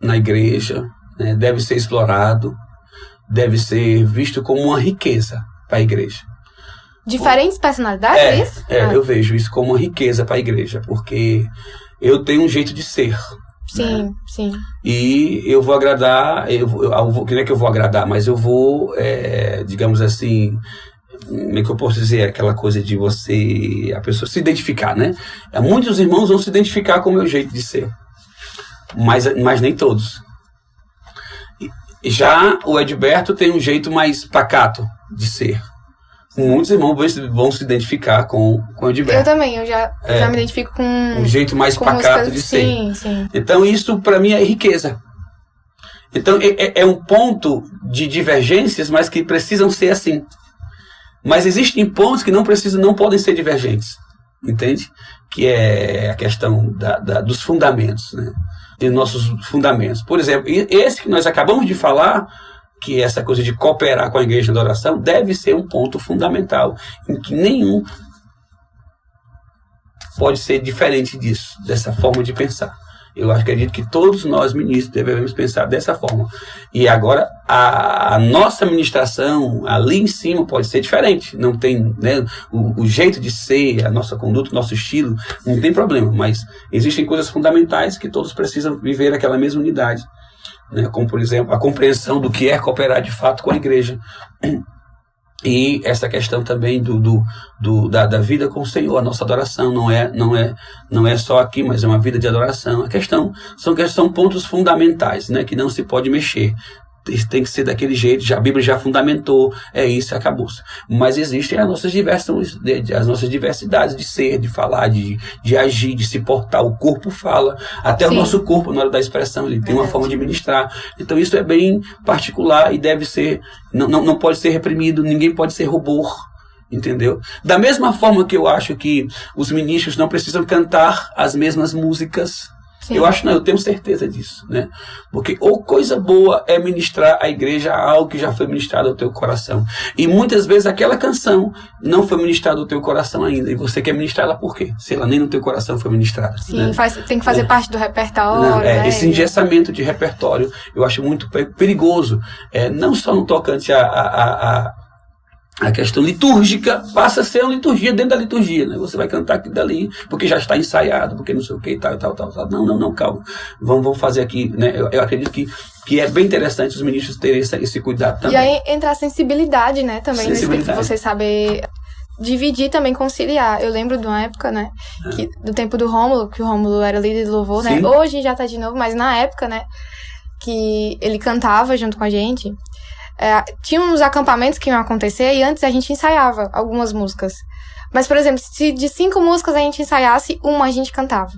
na igreja, né? Deve ser explorado, deve ser visto como uma riqueza para a igreja. Diferentes personalidades, é isso? Eu vejo isso como uma riqueza para a igreja, porque eu tenho um jeito de ser. Sim, né? sim. E eu vou agradar, que não é que eu vou agradar, mas eu vou, digamos assim, como é que eu posso dizer, aquela coisa de a pessoa se identificar, né? Muitos irmãos vão se identificar com o meu jeito de ser, mas nem todos. Já o Edberto tem um jeito mais pacato de ser. Muitos irmãos vão se identificar com o Edberto. Eu também, eu já me identifico com um jeito mais pacato de ser. Sim. Então isso para mim é riqueza. Então é um ponto de divergências, mas que precisam ser assim. Mas existem pontos que não podem ser divergentes, entende? Que é a questão dos fundamentos, né? De nossos fundamentos. Por exemplo, esse que nós acabamos de falar, que essa coisa de cooperar com a igreja de adoração, deve ser um ponto fundamental, em que nenhum pode ser diferente disso, dessa forma de pensar. Eu acredito que todos nós, ministros, devemos pensar dessa forma. E agora, a nossa ministração ali em cima pode ser diferente. Não tem, né, o jeito de ser, a nossa conduta, o nosso estilo, não tem problema. Mas existem coisas fundamentais que todos precisam viver aquela mesma unidade. Né, como, por exemplo, a compreensão do que é cooperar de fato com a igreja. E essa questão também da vida com o Senhor. A nossa adoração não é só aqui, mas é uma vida de adoração. São pontos fundamentais, né, que não se pode mexer. Tem que ser daquele jeito, a Bíblia já fundamentou, isso, acabou-se. Mas existem as nossas diversidades de ser, de falar, de agir, de se portar. O corpo fala, até Sim. O nosso corpo, na hora da expressão, ele tem uma forma de ministrar. Então isso é bem particular e deve ser, não pode ser reprimido, ninguém pode ser robô, entendeu? Da mesma forma que eu acho que os ministros não precisam cantar as mesmas músicas. Sim. Eu tenho certeza disso, né? Porque coisa boa é ministrar à igreja algo que já foi ministrado ao teu coração. E muitas vezes aquela canção não foi ministrada ao teu coração ainda. E você quer ministrar ela por quê? Se ela nem no teu coração foi ministrada. Sim, né? Tem que fazer parte do repertório. Né? Esse engessamento de repertório eu acho muito perigoso. Não só no tocante a questão litúrgica passa a ser uma liturgia dentro da liturgia, né? Você vai cantar aquilo dali, porque já está ensaiado, porque não sei o que, tal. Não, calma. Vamos fazer aqui, né? Eu acredito que é bem interessante os ministros terem esse cuidado também. E aí entra a sensibilidade, né? Também, você saber dividir também, conciliar. Eu lembro de uma época, né? Do tempo do Rômulo, que o Rômulo era líder de louvor, né? Sim. Hoje já tá de novo, mas na época, né? Que ele cantava junto com a gente. Tinha uns acampamentos que iam acontecer e antes a gente ensaiava algumas músicas. Mas, por exemplo, se de 5 músicas a gente ensaiasse, uma a gente cantava.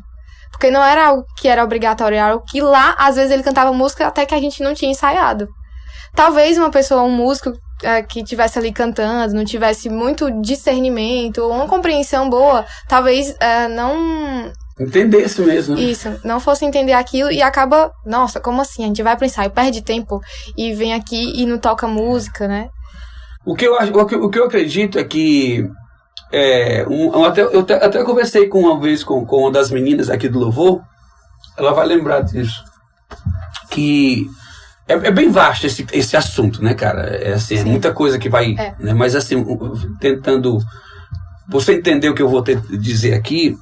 Porque não era algo que era obrigatório, era algo que lá, às vezes, ele cantava música até que a gente não tinha ensaiado. Talvez uma pessoa, um músico que estivesse ali cantando, não tivesse muito discernimento ou uma compreensão boa, talvez não... Entendesse mesmo, né? Isso, não fosse entender aquilo e acaba, nossa, como assim? A gente vai pro ensaio, perde tempo e vem aqui e não toca música, né? O que eu acredito é que eu até conversei uma vez com uma das meninas aqui do Louvor, ela vai lembrar disso, que é bem vasto esse assunto, né, cara? É muita coisa que vai, né? Mas assim, tentando você entender o que eu vou dizer aqui.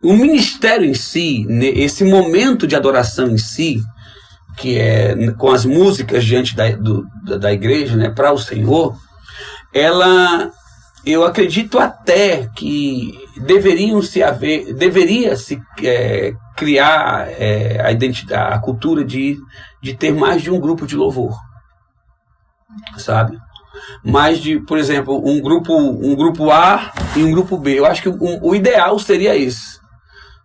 O ministério em si, esse momento de adoração em si, que é com as músicas diante da igreja, né, para o Senhor, eu acredito até que deveria se criar a identidade, a cultura de ter mais de um grupo de louvor, sabe? Mais de, por exemplo, um grupo A e um grupo B. Eu acho que o ideal seria esse,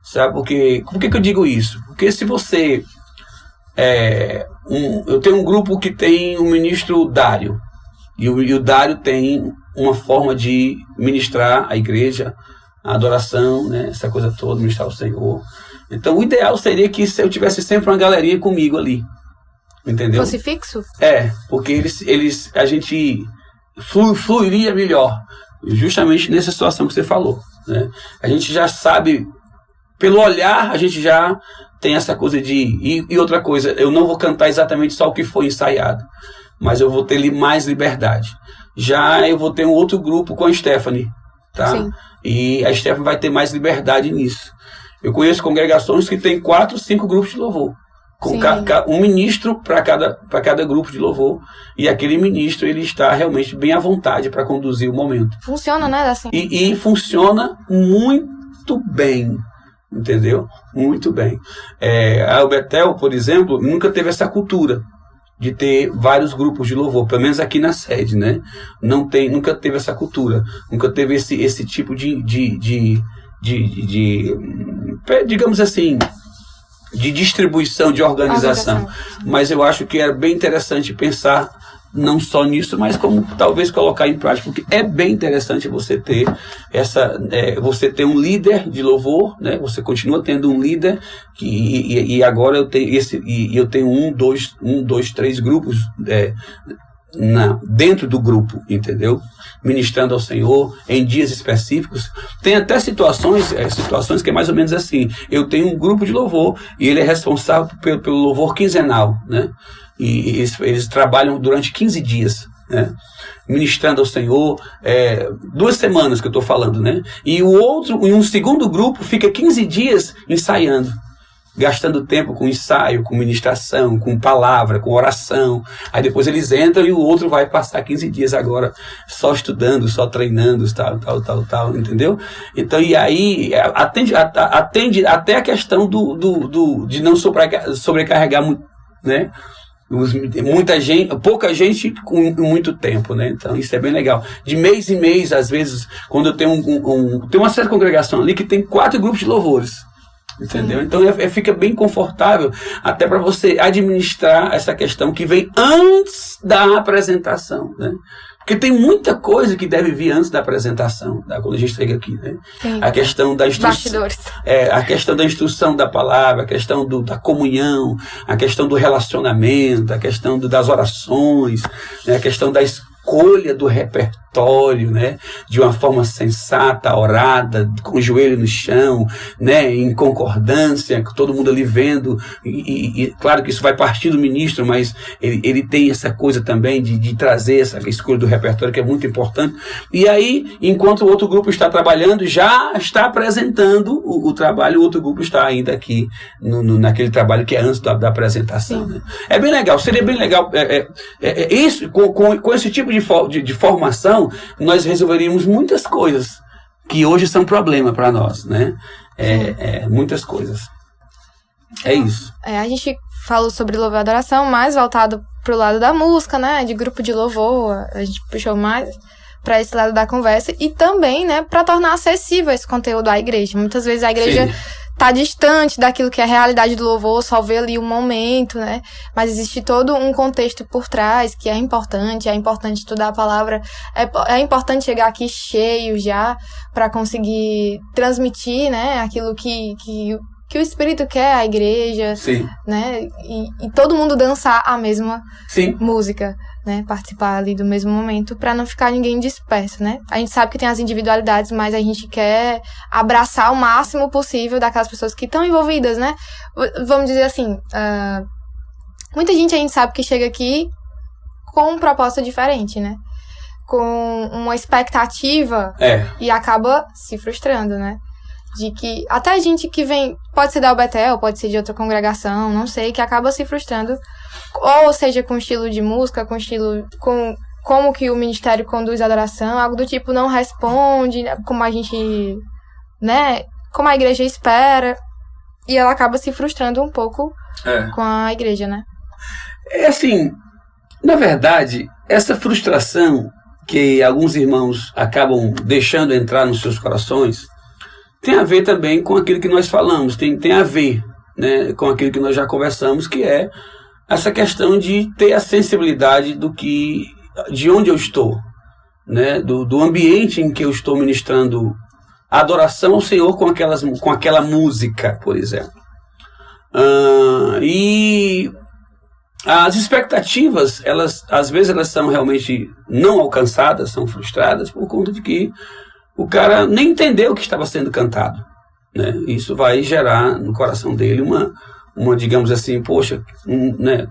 sabe? Porque, por que eu digo isso? Porque se você... eu tenho um grupo que tem o ministro Dário, e o Dário tem uma forma de ministrar a igreja, a adoração, né? Essa coisa toda, ministrar o Senhor. Então, o ideal seria que eu tivesse sempre uma galerinha comigo ali. Entendeu? Fosse fixo? Porque a gente fluiria melhor. justamente nessa situação que você falou, né? A gente já sabe, pelo olhar, a gente já tem essa coisa de... E outra coisa, eu não vou cantar exatamente só o que foi ensaiado, mas eu vou ter mais liberdade. Já eu vou ter um outro grupo com a Stephanie, tá? Sim. E a Stephanie vai ter mais liberdade nisso. Eu conheço congregações que tem 4, 5 grupos de louvor, com um ministro para cada grupo de louvor, e aquele ministro ele está realmente bem à vontade para conduzir o momento. Funciona, né? Assim. E funciona muito bem, entendeu? Muito bem. A Betel, por exemplo, nunca teve essa cultura de ter vários grupos de louvor, pelo menos aqui na sede, né? Nunca teve essa cultura, nunca teve esse tipo de digamos assim, de distribuição, de organização. Mas eu acho que é bem interessante pensar não só nisso, mas como talvez colocar em prática, porque é bem interessante você ter você ter um líder de louvor, né? Você continua tendo um líder e agora eu tenho 1, 2, 3 grupos dentro do grupo, entendeu? Ministrando ao Senhor em dias específicos. Tem até situações que é mais ou menos assim. Eu tenho um grupo de louvor e ele é responsável pelo louvor quinzenal, né? E eles trabalham durante 15 dias, né? Ministrando ao Senhor, 2 semanas que eu estou falando, né? E um segundo grupo fica 15 dias ensaiando, gastando tempo com ensaio, com ministração, com palavra, com oração. Aí depois eles entram e o outro vai passar 15 dias agora só estudando, só treinando, tal, entendeu? Então, e aí atende até a questão de não sobrecarregar muito, né? Pouca gente com muito tempo, né? Então isso é bem legal. De mês em mês, às vezes, quando eu tenho tem uma certa congregação ali que tem 4 grupos de louvores, entendeu? Então fica bem confortável até para você administrar essa questão que vem antes da apresentação, né? Porque tem muita coisa que deve vir antes da apresentação, quando a gente chega aqui, né? Sim. A questão da instrução, a questão da instrução da palavra, a questão da comunhão, a questão do relacionamento, a questão das orações, né? A questão da escolha do repertório, né? De uma forma sensata, orada, com o joelho no chão, né? Em concordância, com todo mundo ali vendo, e claro que isso vai partir do ministro, mas ele tem essa coisa também de trazer essa escolha do repertório, que é muito importante. E aí, enquanto o outro grupo está trabalhando, já está apresentando o trabalho, o outro grupo está ainda aqui naquele trabalho que é antes da apresentação, né? É bem legal, seria bem legal isso, com esse tipo de formação, nós resolveríamos muitas coisas que hoje são problema para nós, né? Muitas coisas. É isso. A gente falou sobre louvor e adoração, mais voltado pro lado da música, né? De grupo de louvor, a gente puxou mais para esse lado da conversa e também, né, para tornar acessível esse conteúdo à igreja. Muitas vezes a igreja tá distante daquilo que é a realidade do louvor, só vê ali um momento, né? Mas existe todo um contexto por trás que é importante estudar a palavra, é importante chegar aqui cheio já para conseguir transmitir, né, aquilo que o Espírito quer à igreja, né? E todo mundo dançar a mesma música, né? Participar ali do mesmo momento para não ficar ninguém disperso, né? A gente sabe que tem as individualidades, mas a gente quer abraçar o máximo possível daquelas pessoas que estão envolvidas, né? Vamos dizer assim, muita gente a gente sabe que chega aqui com um propósito diferente, né? Com uma expectativa e acaba se frustrando, né? De que até gente que vem, pode ser da Betel, pode ser de outra congregação, não sei, que acaba se frustrando, ou seja, com estilo de música, com como que o ministério conduz a adoração, algo do tipo, não responde como a gente, né, como a igreja espera, e ela acaba se frustrando um pouco com a igreja, né? Assim, na verdade, essa frustração que alguns irmãos acabam deixando entrar nos seus corações tem a ver também com aquilo que nós falamos, tem a ver, né, com aquilo que nós já conversamos, que é essa questão de ter a sensibilidade de onde eu estou, né, do ambiente em que eu estou ministrando a adoração ao Senhor com aquela música, por exemplo. E as expectativas, às vezes elas são realmente não alcançadas, são frustradas por conta de que o cara nem entendeu o que estava sendo cantado, né? Isso vai gerar no coração dele uma digamos assim, poxa, né,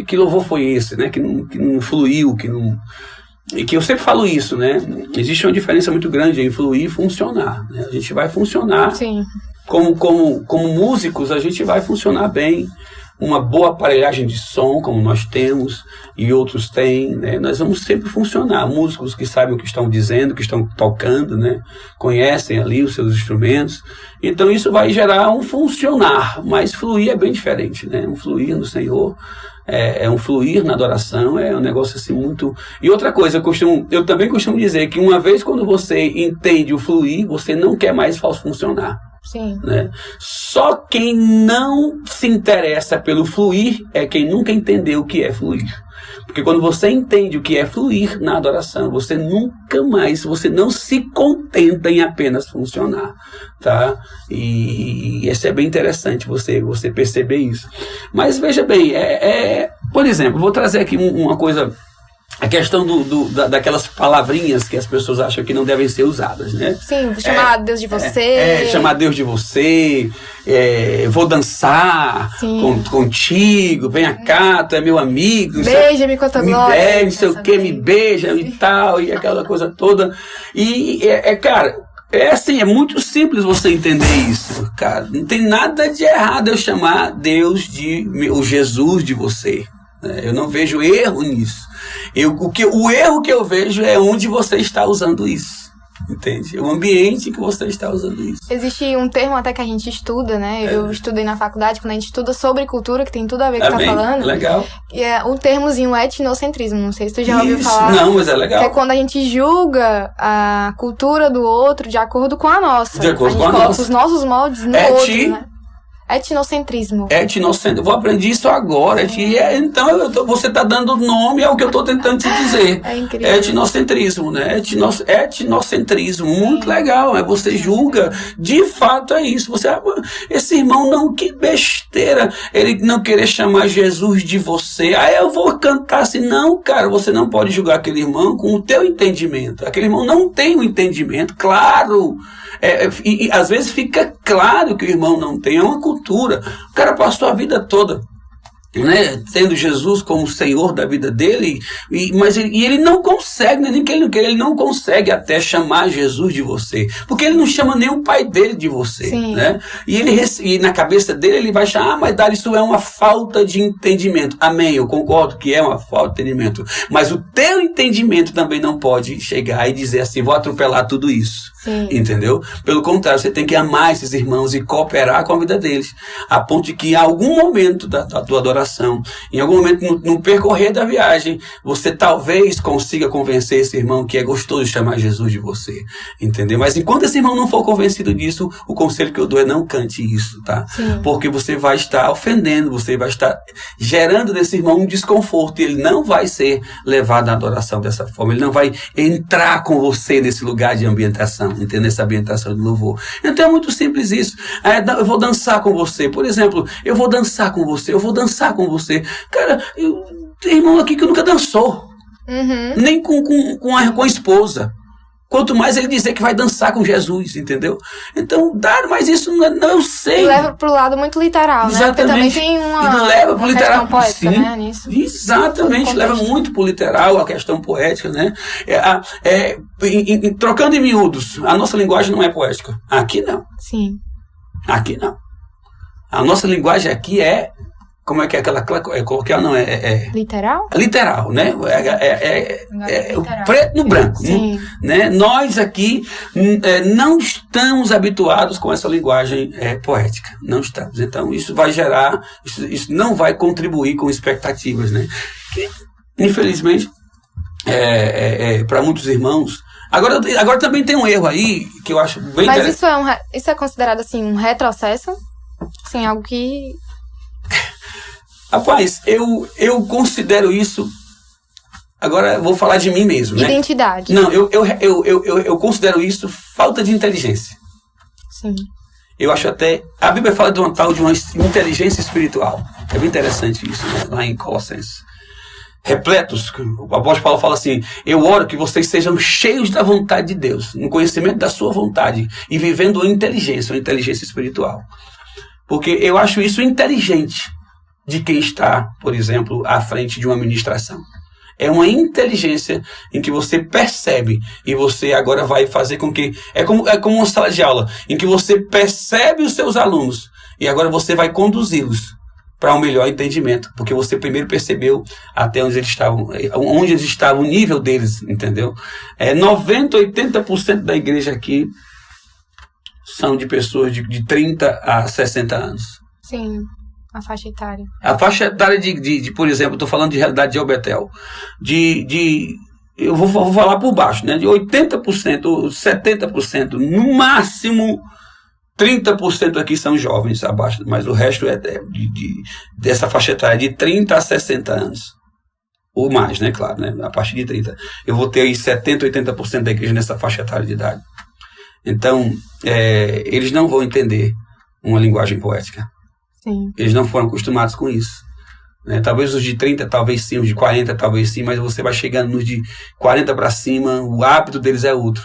que louvor foi esse, né? Que não fluiu, e que eu sempre falo isso, né? Existe uma diferença muito grande em fluir e funcionar, né? A gente vai funcionar. Sim. Como músicos, a gente vai funcionar bem. Uma boa aparelhagem de som, como nós temos e outros têm, né? Nós vamos sempre funcionar. Músicos que sabem o que estão dizendo, que estão tocando, né? Conhecem ali os seus instrumentos. Então isso vai gerar um funcionar, mas fluir é bem diferente, né? Um fluir no Senhor é um fluir na adoração, é um negócio assim muito... E outra coisa, eu também costumo dizer que uma vez quando você entende o fluir, você não quer mais funcionar. Sim. Né? Só quem não se interessa pelo fluir é quem nunca entendeu o que é fluir. Porque quando você entende o que é fluir na adoração, você não se contenta em apenas funcionar, tá? E isso é bem interessante você perceber isso. Mas veja bem, por exemplo, vou trazer aqui uma coisa. A questão daquelas palavrinhas que as pessoas acham que não devem ser usadas, né? Sim, chamar Deus de você. Chamar Deus de você. Vou dançar contigo. Venha cá, tu é meu amigo. Beija-me com a tua glória. Me beija, não sei o que, me beija e tal. E aquela coisa toda. E, cara... assim, é muito simples você entender isso, cara. Não tem nada de errado eu chamar Deus o Jesus de você. Eu não vejo erro nisso. O erro que eu vejo é onde você está usando isso. Entende? O ambiente que você está usando isso. Existe um termo até que a gente estuda, né? Eu estudei na faculdade, quando a gente estuda sobre cultura, que tem tudo a ver com o que tá falando. Legal. E é um termozinho etnocentrismo, não sei se tu já ouviu falar. Não, mas é legal. Que é quando a gente julga a cultura do outro de acordo com a nossa. De acordo com a gente coloca nossa. os nossos moldes no outro, né? Etnocentrismo. Etnocentrismo. Eu vou aprender isso agora. Então, você está dando nome ao que eu estou tentando te dizer. É incrível. Etnocentrismo, né? Etnocentrismo. Muito legal. Você julga. De fato é isso. Esse irmão não, que besteira. Ele não querer chamar Jesus de você. Aí eu vou cantar assim. Não, cara, você não pode julgar aquele irmão com o teu entendimento. Aquele irmão não tem um entendimento, claro. E às vezes fica claro que o irmão não tem. É uma cultura. O cara passou a vida toda, né, tendo Jesus como Senhor da vida dele, mas ele não consegue, né, nem que ele não queira, ele não consegue até chamar Jesus de você, porque ele não chama nem o pai dele de você. Sim. Né? E na cabeça dele ele vai chamar, mas Dário, isso é uma falta de entendimento. Amém, eu concordo que é uma falta de entendimento, mas o teu entendimento também não pode chegar e dizer assim, vou atropelar tudo isso. Sim. Entendeu? Pelo contrário, você tem que amar esses irmãos e cooperar com a vida deles, a ponto de que em algum momento da tua adoração, em algum momento no percorrer da viagem, você talvez consiga convencer esse irmão que é gostoso chamar Jesus de você, entendeu? Mas enquanto esse irmão não for convencido disso, o conselho que eu dou é não cante isso, tá? Sim. Porque você vai estar ofendendo, você vai estar gerando nesse irmão um desconforto, e ele não vai ser levado à adoração dessa forma, ele não vai entrar com você nesse lugar de ambientação, entendeu? Essa ambientação de louvor. Então é muito simples isso. Eu vou dançar com você, por exemplo, eu vou dançar com você. Cara, tem irmão aqui que nunca dançou. Uhum. Nem com a esposa. Quanto mais ele dizer que vai dançar com Jesus, entendeu? Então, mas isso não eu sei. Leva pro lado muito literal, exatamente. Né? Porque também tem uma questão poética, sim, né, nisso. Exatamente, leva muito pro literal a questão poética, né? Trocando em miúdos, a nossa linguagem não é poética. Aqui não. Sim. Aqui não. A nossa linguagem aqui é... Como é que é aquela coloquial? Não, literal? Literal, né? O preto no branco. Né? Nós aqui não estamos habituados com essa linguagem poética. Não estamos. Então, isso vai gerar... Isso não vai contribuir com expectativas, né? Que, infelizmente, para muitos irmãos... Agora também tem um erro aí, que eu acho bem interessante. Mas isso é considerado, assim, um retrocesso? Assim, algo que... Rapaz, eu considero isso... Agora eu vou falar de mim mesmo, né? Identidade. Não, eu considero isso falta de inteligência. Sim. Eu acho até... A Bíblia fala de uma tal de uma inteligência espiritual. É bem interessante isso, né? Lá em Colossenses. Repletos, o apóstolo Paulo fala assim: eu oro que vocês sejam cheios da vontade de Deus, no conhecimento da sua vontade, e vivendo uma inteligência espiritual. Porque eu acho isso inteligente de quem está, por exemplo, à frente de uma ministração. É uma inteligência em que você percebe e você agora vai fazer com que... É como uma sala de aula, em que você percebe os seus alunos e agora você vai conduzi-los para um melhor entendimento, porque você primeiro percebeu até onde eles estavam, o nível deles, entendeu? 90, 80% da igreja aqui são de pessoas de 30 a 60 anos. Sim, a faixa etária. A faixa etária por exemplo, estou falando de realidade de Albetel, eu vou falar por baixo, né? De 80%, 70%, no máximo 30% aqui são jovens abaixo, mas o resto é dessa faixa etária de 30 a 60 anos. Ou mais, né? Claro, né? A partir de 30. Eu vou ter aí 70, 80% da igreja nessa faixa etária de idade. Então, eles não vão entender uma linguagem poética. Sim. Eles não foram acostumados com isso. Né? Talvez os de 30, talvez sim, os de 40, talvez sim, mas você vai chegando nos de 40 para cima, o hábito deles é outro.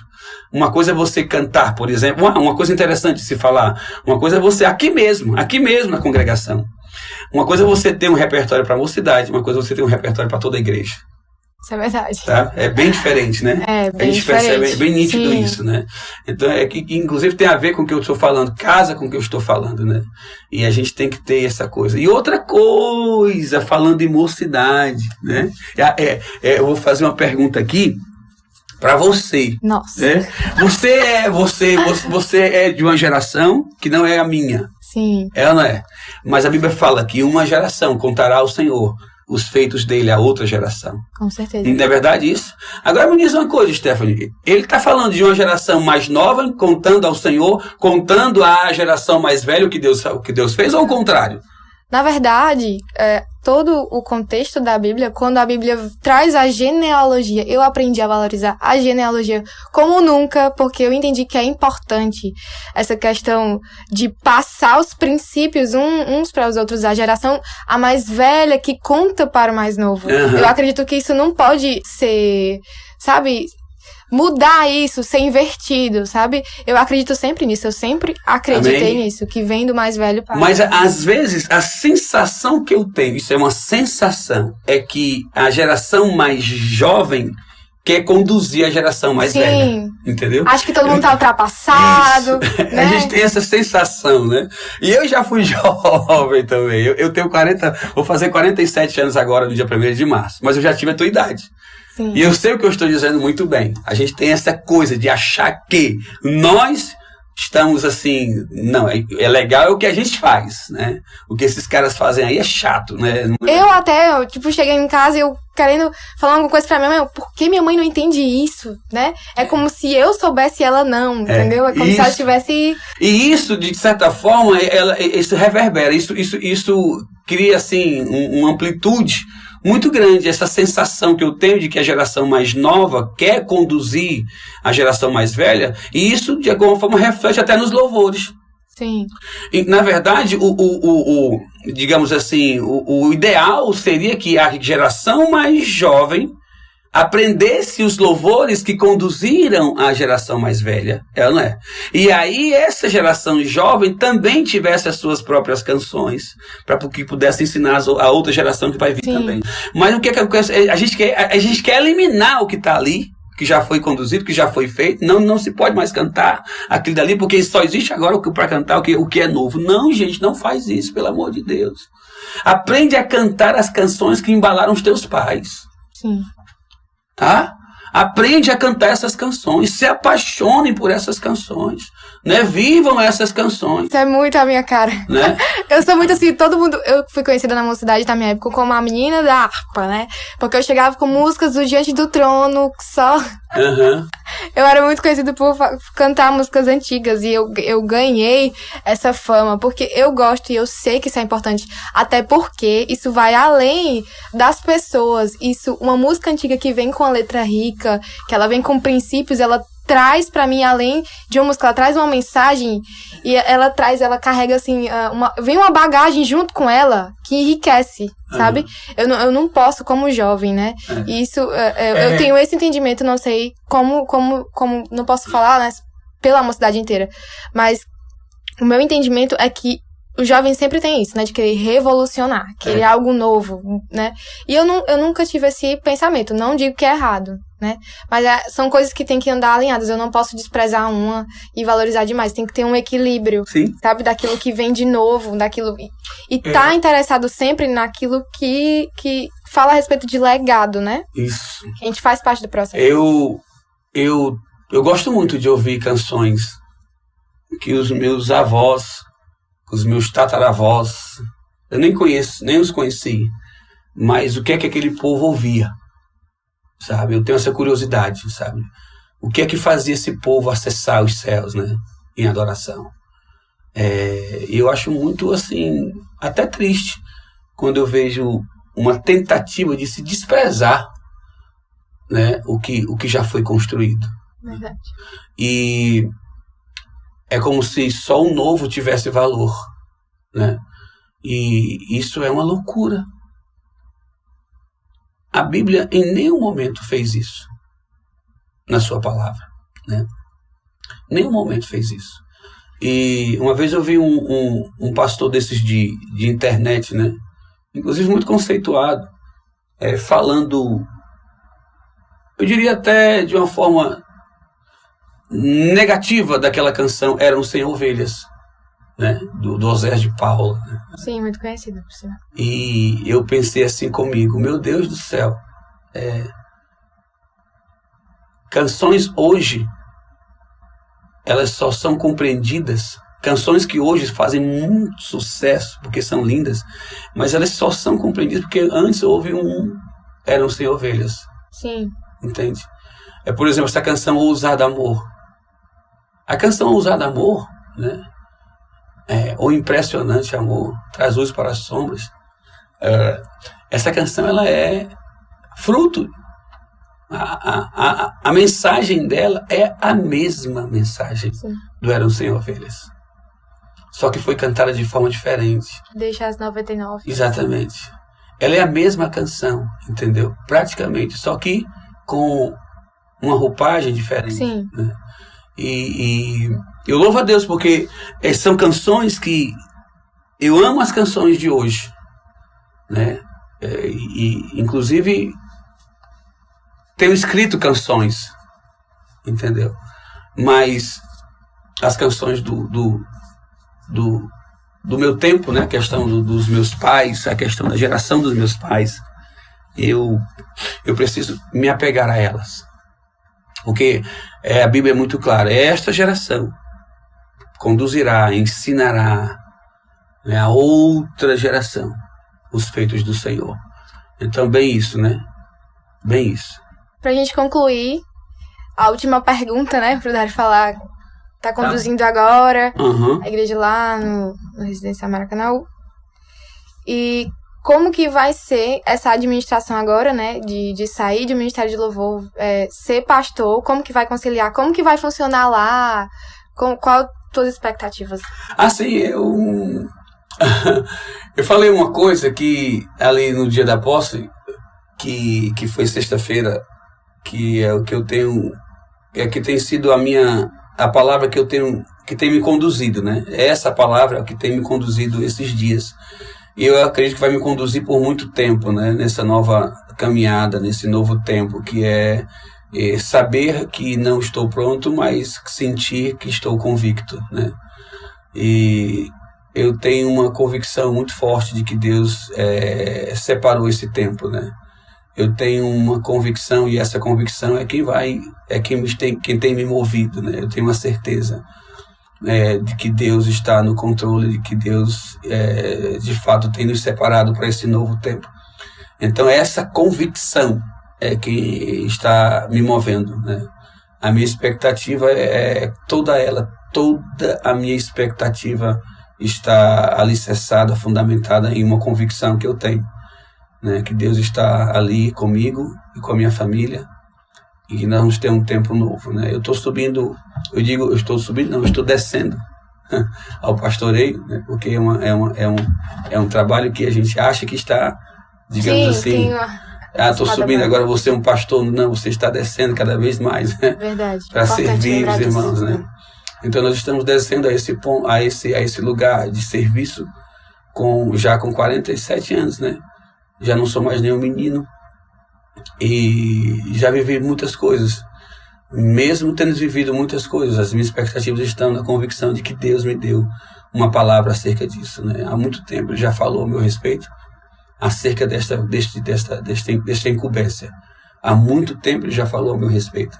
Uma coisa é você cantar, por exemplo, uma coisa interessante de se falar, uma coisa é você, aqui mesmo na congregação. Uma coisa é você ter um repertório para a mocidade, uma coisa é você ter um repertório para toda a igreja. Isso é verdade. Tá? É bem diferente, né? É, bem a gente diferente. percebe, é bem nítido Sim. isso, né? Então, que inclusive tem a ver com o que eu estou falando, casa com o que eu estou falando, né? E a gente tem que ter essa coisa. E outra coisa, falando em mocidade, né? Eu vou fazer uma pergunta aqui para você. Nossa. Né? Você é de uma geração que não é a minha. Sim. Ela não é. Mas a Bíblia fala que uma geração contará ao Senhor os feitos dele a outra geração. Com certeza. Não é verdade isso? Agora me diz uma coisa, Stephanie. Ele está falando de uma geração mais nova, contando ao Senhor, contando à geração mais velha o que Deus fez, ou o contrário? Na verdade, todo o contexto da Bíblia, quando a Bíblia traz a genealogia, eu aprendi a valorizar a genealogia como nunca, porque eu entendi que é importante essa questão de passar os princípios uns para os outros, a geração a mais velha que conta para o mais novo. Uhum. Eu acredito que isso não pode ser, sabe, mudar isso, ser invertido, sabe? Eu acredito sempre nisso, eu sempre acreditei Amém. nisso, que vem do mais velho para... Mas às vezes a sensação que eu tenho, isso é uma sensação, é que a geração mais jovem quer conduzir a geração mais Sim. velha. Entendeu? Acho que todo mundo tá ultrapassado, né? A gente tem essa sensação, né? E eu já fui jovem também. Eu tenho vou fazer 47 anos agora, no dia 1º de março. Mas eu já tive a tua idade. Sim. E eu sei o que eu estou dizendo muito bem. A gente tem essa coisa de achar que nós estamos assim... Não, é legal o que a gente faz, né? O que esses caras fazem aí é chato, né? Eu cheguei em casa e eu querendo falar alguma coisa pra minha mãe. Por que minha mãe não entende isso, né? É como se eu soubesse e ela não, entendeu? É como se ela tivesse... E isso, de certa forma, isso reverbera. Isso cria, assim, uma amplitude muito grande, essa sensação que eu tenho de que a geração mais nova quer conduzir a geração mais velha, e isso de alguma forma reflete até nos louvores. Sim. E, na verdade, digamos assim, o ideal seria que a geração mais jovem aprendesse os louvores que conduziram a geração mais velha, ela não é? E aí essa geração jovem também tivesse as suas próprias canções, para que pudesse ensinar a outra geração que vai vir. Sim. Também. Mas o que a gente quer eliminar o que está ali, que já foi conduzido, que já foi feito. Não se pode mais cantar aquilo dali, porque só existe agora para cantar o que é novo. Não, gente, não faz isso, pelo amor de Deus. Aprende a cantar as canções que embalaram os teus pais. Sim. Tá? Aprende a cantar essas canções, se apaixonem por essas canções, né? Vivam essas canções. Isso é muito a minha cara, né? Eu sou muito assim, todo mundo... Eu fui conhecida na mocidade da minha época como a menina da harpa, né? Porque eu chegava com músicas do Diante do Trono, só... Uhum. Eu era muito conhecida por cantar músicas antigas e eu ganhei essa fama porque eu gosto e eu sei que isso é importante, até porque isso vai além das pessoas. Uma música antiga que vem com a letra rica, que ela vem com princípios, ela traz pra mim, além de uma música, ela traz uma mensagem e ela carrega assim, vem uma bagagem junto com ela que enriquece, sabe? Eu não posso como jovem, né? E isso, eu tenho esse entendimento, não sei como não posso falar, né, pela mocidade inteira, mas o meu entendimento é que o jovem sempre tem isso, né? De querer revolucionar, querer algo novo, né? E eu nunca tive esse pensamento. Não digo que é errado, né? Mas são coisas que tem que andar alinhadas. Eu não posso desprezar uma e valorizar demais. Tem que ter um equilíbrio, sabe? Daquilo que vem de novo, daquilo... E tá interessado sempre naquilo que fala a respeito de legado, né? Isso. A gente faz parte do processo. Eu gosto muito de ouvir canções que os meus avós, os meus tataravós, eu nem os conheci, mas o que é que aquele povo ouvia, sabe? Eu tenho essa curiosidade, sabe? O que é que fazia esse povo acessar os céus, né? Em adoração. Eu acho muito, assim, até triste, quando eu vejo uma tentativa de se desprezar, né? O que já foi construído. Verdade. E é como se só o novo tivesse valor, né? E isso é uma loucura. A Bíblia em nenhum momento fez isso na sua palavra, né? Nenhum momento fez isso. E uma vez eu vi um pastor desses de internet, né? Inclusive muito conceituado, falando, eu diria até de uma forma negativa daquela canção, Eram 100 Ovelhas, né? Do Osés de Paula, né? Sim, muito conhecido, por sinal. E eu pensei assim comigo, meu Deus do céu, canções hoje, elas só são compreendidas, canções que hoje fazem muito sucesso, porque são lindas, mas elas só são compreendidas porque antes houve Eram 100 Ovelhas. Sim. Entende? Por exemplo, essa canção Ousado Amor. A canção Ousado Amor, né? O Impressionante Amor, Traz luz para as sombras. Essa canção, ela é fruto. A mensagem dela é a mesma mensagem do Eram 100 Ovelhas. Só que foi cantada de forma diferente. Deixa as 99. Exatamente. Ela é a mesma canção, entendeu? Praticamente, só que com uma roupagem diferente. Sim. Né? E eu louvo a Deus porque são canções que eu amo, as canções de hoje, né? Inclusive tenho escrito canções, entendeu? Mas as canções do meu tempo, né? A questão dos meus pais, a questão da geração dos meus pais, eu preciso me apegar a elas. Porque a Bíblia é muito clara, esta geração conduzirá, ensinará, né, a outra geração os feitos do Senhor. Então, bem isso, né? Bem isso. Pra gente concluir, a última pergunta, né, pro Dário falar, tá conduzindo agora a igreja lá no Residencial Maracanã. E como que vai ser essa administração agora, né, de sair do Ministério de Louvor, ser pastor, como que vai conciliar, como que vai funcionar lá, qual as tuas expectativas? Assim, eu falei uma coisa que ali no dia da posse, que foi sexta-feira, que é o que eu tenho, que tem sido a palavra que eu tenho, que tem me conduzido, né, essa palavra é o que tem me conduzido esses dias. E eu acredito que vai me conduzir por muito tempo, né, nessa nova caminhada, nesse novo tempo, que é saber que não estou pronto, mas sentir que estou convicto, né? E eu tenho uma convicção muito forte de que Deus separou esse tempo, né? Eu tenho uma convicção, e essa convicção é quem tem me movido, né? Eu tenho uma certeza de que Deus está no controle, de que Deus de fato tem nos separado para esse novo tempo. Então essa convicção é que está me movendo, né? A minha expectativa toda a minha expectativa está alicerçada, fundamentada em uma convicção que eu tenho, né? Que Deus está ali comigo e com a minha família, e que nós vamos ter um tempo novo, né? Eu estou subindo, eu estou descendo ao pastoreio, né? Porque é um trabalho que a gente acha que está, digamos assim, estou subindo, agora vou ser um pastor. Não, você está descendo cada vez mais, né? Verdade. Para servir os irmãos, né? Então nós estamos descendo a esse lugar de serviço já com 47 anos, né? Já não sou mais nenhum menino e já vivi muitas coisas. Mesmo tendo vivido muitas coisas, as minhas expectativas estão na convicção de que Deus me deu uma palavra acerca disso, né? Há muito tempo Ele já falou a meu respeito acerca desta incumbência. Há muito tempo Ele já falou a meu respeito.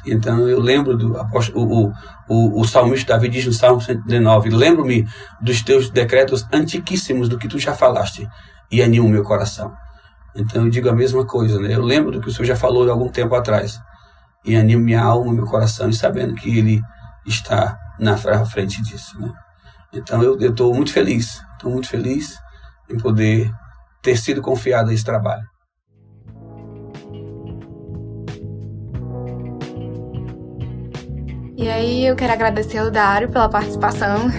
Então eu lembro do apóstolo, o salmista Davi diz no Salmo 119: lembro-me dos teus decretos antiquíssimos, do que tu já falaste, e anima o meu coração. Então eu digo a mesma coisa, né? Eu lembro do que o Senhor já falou há algum tempo atrás, e animo minha alma, meu coração, e sabendo que Ele está na frente disso, né? Então eu estou muito feliz em poder ter sido confiado a esse trabalho. E aí eu quero agradecer ao Dário pela participação.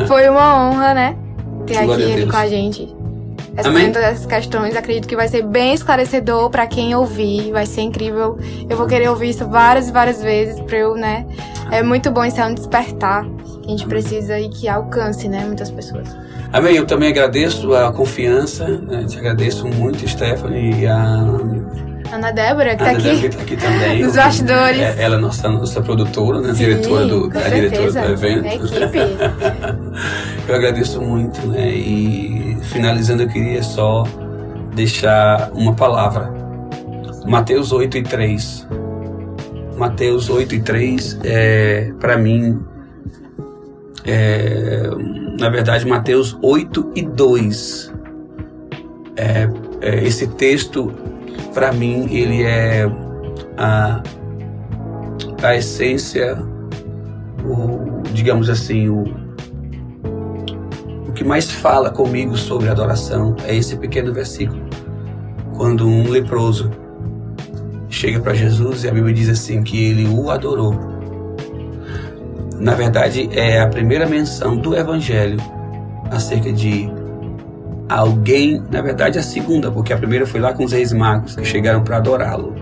Foi uma honra, né? Ter aqui ele com a gente. Respondendo essas questões, acredito que vai ser bem esclarecedor para quem ouvir, vai ser incrível. Eu vou querer ouvir isso várias e várias vezes para eu, né? É muito bom, isso é um despertar que a gente precisa e que alcance, né, muitas pessoas. Amém, eu também agradeço a confiança, né? Te agradeço muito, Stephanie, e a Ana Débora, que está aqui também. Nos bastidores. Ela é nossa produtora, né? Sim, diretora do evento. É equipe. Eu agradeço muito, né? E finalizando, eu queria só deixar uma palavra. Mateus 8:3. Mateus 8:3 para mim, na verdade, Mateus 8:2. Esse texto, para mim, ele é a essência, digamos assim, o que mais fala comigo sobre adoração é esse pequeno versículo. Quando um leproso chega para Jesus e a Bíblia diz assim que ele o adorou. Na verdade, é a primeira menção do Evangelho acerca de alguém, na verdade a segunda, porque a primeira foi lá com os reis magos que chegaram para adorá-lo.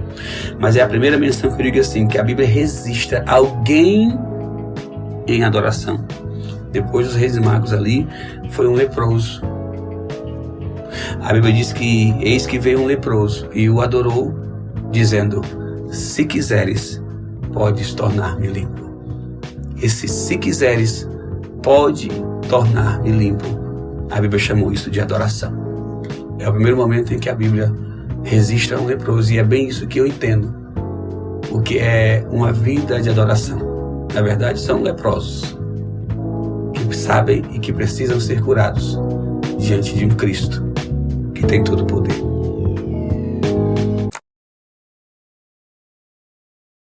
Mas é a primeira menção que eu digo assim, que a Bíblia registra alguém em adoração. Depois dos reis magos ali, foi um leproso. A Bíblia diz que eis que veio um leproso e o adorou, dizendo: se quiseres, podes tornar-me limpo. Esse se quiseres, pode tornar-me limpo. A Bíblia chamou isso de adoração. É o primeiro momento em que a Bíblia registra um leproso, e é bem isso que eu entendo. O que é uma vida de adoração. Na verdade, são leprosos que sabem e que precisam ser curados diante de um Cristo que tem todo o poder.